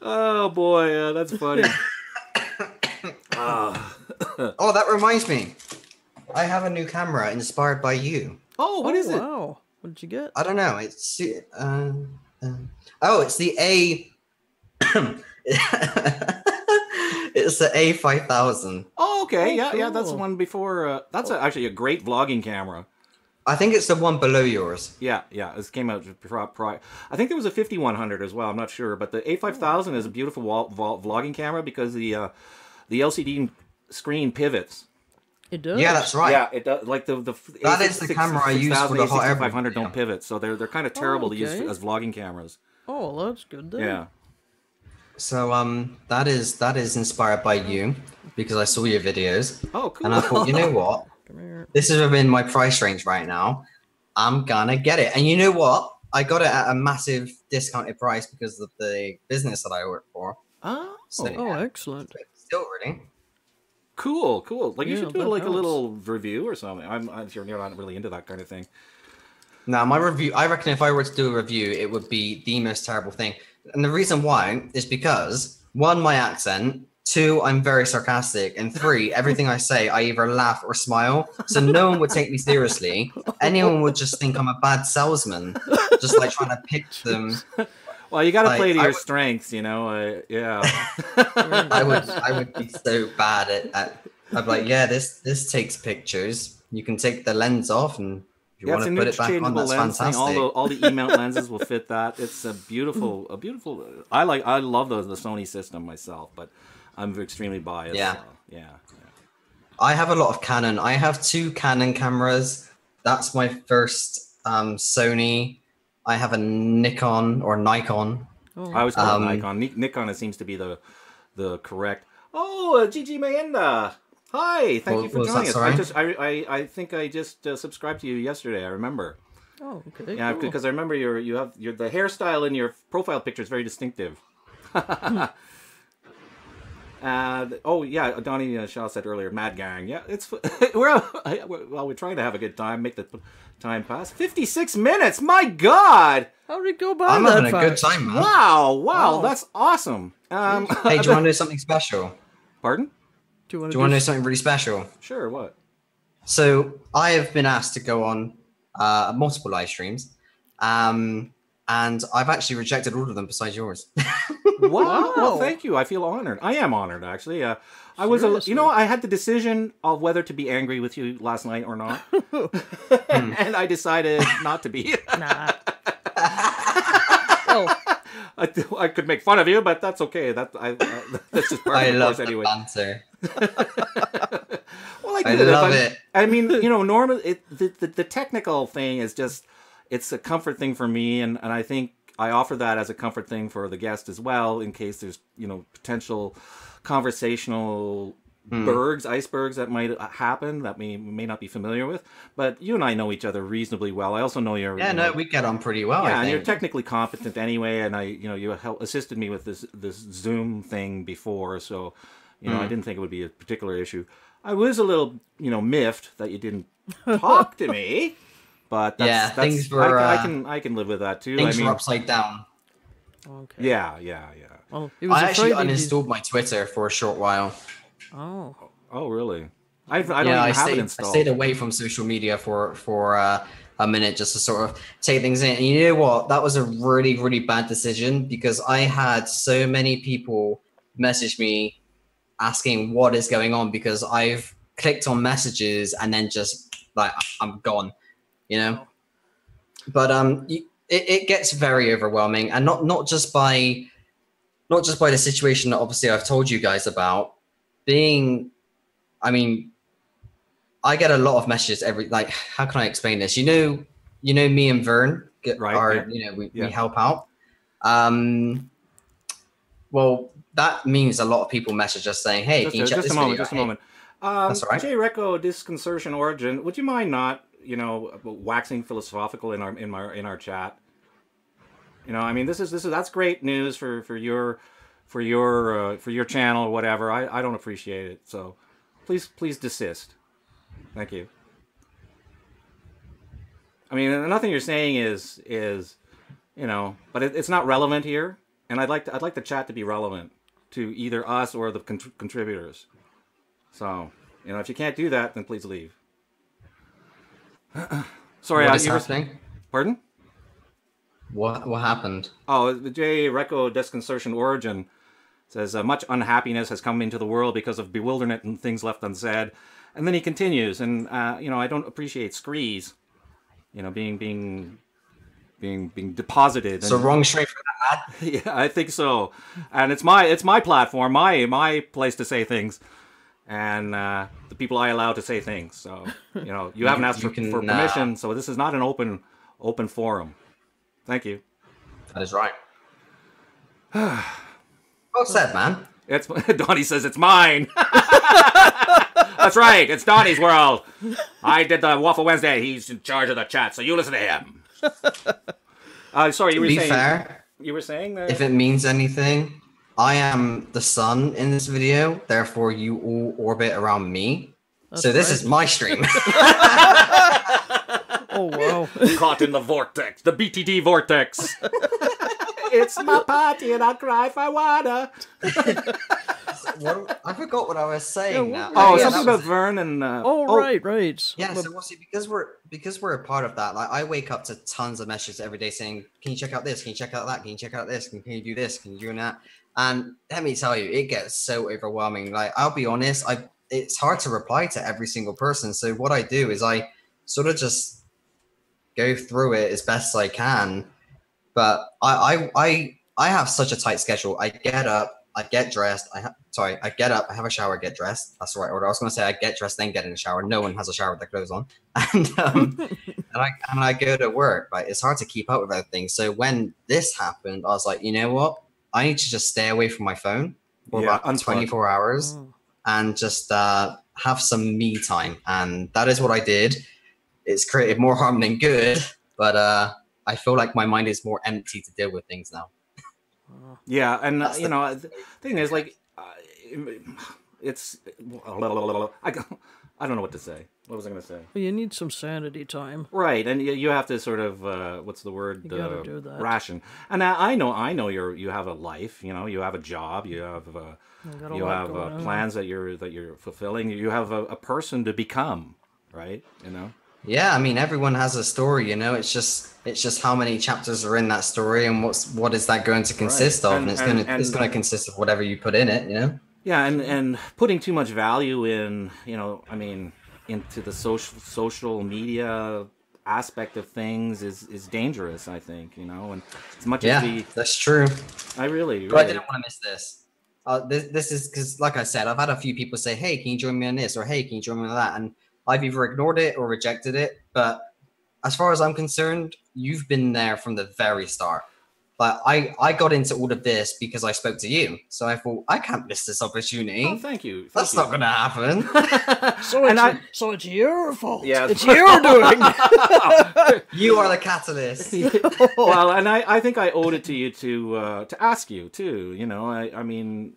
Oh boy, that's funny. Oh, that reminds me. I have a new camera inspired by you. Oh, what is it? Wow. What did you get? I don't know. It's it's the A. It's the A5000. Oh, okay. Oh, Yeah. That's cool. one before. That's actually a great vlogging camera. I think it's the one below yours. Yeah. This came out before. I think there was a 5100 as well. I'm not sure, but the A5000 is a beautiful vlogging camera because the LCD screen pivots. It does. Yeah, that's right. Yeah, it does. Like the That is the camera I use for the hot air 500 don't balloon. pivot, so they're kind of terrible to use okay. as vlogging cameras. Oh, well, that's good then. Yeah. So that is inspired by you because I saw your videos Oh, cool. and I thought, you know what? Come here. This is within my price range right now. I'm gonna get it. And you know what? I got it at a massive discounted price because of the business that I work for. Oh, So, Oh, yeah. excellent. Still really. cool. Like you Yeah, should do that like a helps. little review or something. I'm sure you're not really into that kind of thing. Now, my review, I reckon if I were to do a review, it would be the most terrible thing. And the reason why is because, one, my accent, two, I'm very sarcastic, and three, everything I say, I either laugh or smile. So no one would take me seriously. Anyone would just think I'm a bad salesman, just like trying to pitch them. Well, you got to Like, play to I your would- strengths, you know. Yeah. I would be so bad at I'd be like, yeah, this takes pictures. You can take the lens off and if you Yeah, want it's to an put it back on, interchangeable that's lens thing. fantastic. All the E-mount lenses will fit that. It's a beautiful. I love the Sony system myself, but I'm extremely biased. Yeah. So, yeah. I have a lot of Canon. I have two Canon cameras. That's my first Sony. I have a Nikon or Nikon. Oh. I always call it Nikon. Nikon, it seems to be the correct. Oh, Gigi Mayenda. Hi, thank you for joining us. I think I just subscribed to you yesterday. I remember. Oh, okay. Yeah, cool. because I remember the hairstyle in your profile picture is very distinctive. Oh yeah, Donnie Shaw said earlier, Mad Gang. Yeah, it's we're trying to have a good time, make the time pass. 56 minutes. My God. How did it go by? I'm that having a fast? good time, man. Wow, that's awesome. Hey, do you want to know something special? Pardon? Do you want Do you want to know something really special? Sure. What? So I have been asked to go on multiple live streams, and I've actually rejected all of them besides yours. Wow. Well, thank you. I feel honored. I am honored, actually. I was, I had the decision of whether to be angry with you last night or not, and I decided not to be. Nah. Oh. I could make fun of you, but that's okay. That's just part of the course anyway. Banter. Well, I love it. I mean, normally the technical thing is just, it's a comfort thing for me, and I think I offer that as a comfort thing for the guest as well, in case there's potential conversational icebergs that might happen that we may not be familiar with. But you and I know each other reasonably well. I also know you're we get on pretty well. Yeah, I and think. you're technically competent anyway, and you assisted me with this Zoom thing before, so I didn't think it would be a particular issue. I was a little miffed that you didn't talk to me, but things were. I can live with that too. Things were upside down. Okay. Yeah. Well, I actually uninstalled my Twitter for a short while. Oh. Oh, really? I don't even have it installed. I stayed away from social media for a minute just to sort of take things in. And you know what? That was a really, really bad decision because I had so many people message me asking what is going on because I've clicked on messages and then just like I'm gone, But it gets very overwhelming, and not just by the situation that obviously I've told you guys about. I get a lot of messages how can I explain this? Me and Vern we help out. Well, that means a lot of people message us saying, "Hey, can you check this video?" Just a moment. That's all right. J. Reco, disconcertion origin. Would you mind not, waxing philosophical in our chat? That's great news for your channel or whatever. I don't appreciate it. So please desist. Thank you. I mean, nothing you're saying is but it's not relevant here, and I'd like the chat to be relevant to either us or the contributors. So, if you can't do that, then please leave. Sorry, what is happening? Pardon? What happened? Oh, the J. Reco disconcertion origin says much unhappiness has come into the world because of bewilderment and things left unsaid. And then he continues, and I don't appreciate screes, being deposited. So wrong straight for that. Yeah, I think so. And it's my platform, my place to say things, and the people I allow to say things. So you haven't asked for permission, so this is not an open forum. Thank you. That is right. Well said, man. Donnie says it's mine. That's right. It's Donnie's world. I did the Waffle Wednesday. He's in charge of the chat, so you listen to him. Sorry, you were saying. To be fair, you were saying that. If it means anything, I am the sun in this video. Therefore, you all orbit around me. So this is my stream. Oh wow! Caught in the vortex, the BTD vortex. It's my party, and I'll cry if I wanna. I forgot what I was saying now. Something about Vern and. Right. Yeah, so because we're a part of that. Like, I wake up to tons of messages every day saying, "Can you check out this? Can you check out that? Can you check out this? Can you do this? Can you do that?" And let me tell you, it gets so overwhelming. Like, I'll be honest, it's hard to reply to every single person. So what I do is I sort of just go through it as best I can. But I have such a tight schedule. I get up, I get dressed. I get up, I have a shower, get dressed. That's the right order. I was going to say I get dressed, then get in the shower. No one has a shower with their clothes on. And I go to work. Right? It's hard to keep up with everything. So when this happened, I was like, you know what? I need to just stay away from my phone for about 24 hours and just have some me time. And that is what I did. It's created more harm than good, but I feel like my mind is more empty to deal with things now. Yeah, and you know, the thing is, like, it's I don't know what to say. What was I going to say? Well, you need some sanity time, right? And you have to sort of what's the word? You gotta do that. Ration. And I know you have a life. You know, you have a job. You have plans that you're fulfilling. You have a person to become, right? You know. Yeah, I mean, everyone has a story, you know. It's just how many chapters are in that story, and what is that going to consist of? And it's going to consist of whatever you put in it, you know. Yeah, and putting too much value in, you know, I mean, into the social media aspect of things is dangerous, I think, you know. And as much as that's true. I really. But I didn't want to miss this. This is because, like I said, I've had a few people say, "Hey, can you join me on this?" or "Hey, can you join me on that?" and I've either ignored it or rejected it. But as far as I'm concerned, you've been there from the very start. But I got into all of this because I spoke to you. So I thought, I can't miss this opportunity. Oh, thank you. That's not going to happen. So it's your fault. Yeah. It's your doing. You are the catalyst. Well, and I think I owed it to you to ask you too. You know, I mean,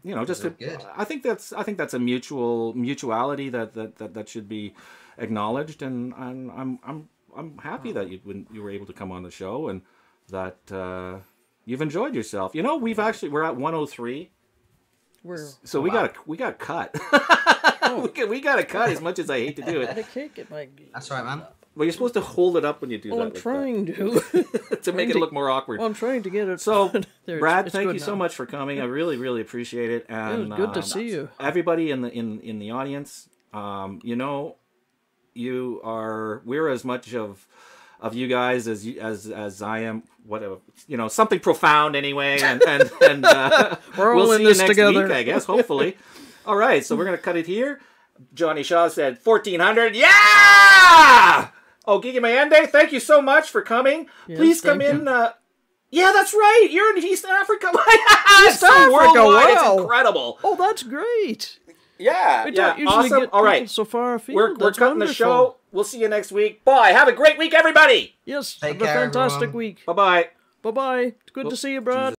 you know, just I think that's a mutuality that should be acknowledged, and I'm happy that you were able to come on the show and that you've enjoyed yourself. You know, we're at 103. We got cut. We got to cut as much as I hate to do it. The cake, it might be. That's right, man. Well, you're supposed to hold it up when you do that. I'm trying to make it look more awkward. Well, I'm trying to get it. So, Brad, thank you so much for coming. I really, really appreciate it. And it was good to see you. Everybody in the audience, you know, we're as much of you guys as I am. Whatever, you know, something profound anyway. And we're all we'll in see this you next together. week, I guess. Hopefully. All right, so we're gonna cut it here. Johnny Shaw said 1400. Yeah! Oh, Gigi Mayende, thank you so much for coming. Yes, please come in. Yeah, that's right. You're in East Africa. East Africa, worldwide. wow. It's incredible. Oh, that's great. Yeah, We don't usually awesome. get All right, people so far afield. we're That's cutting wonderful. the show. We'll see you next week. Bye. Have a great week, everybody. Yes, Take have a care, fantastic everyone. week. Bye-bye. Bye-bye. It's good to see you, Brad.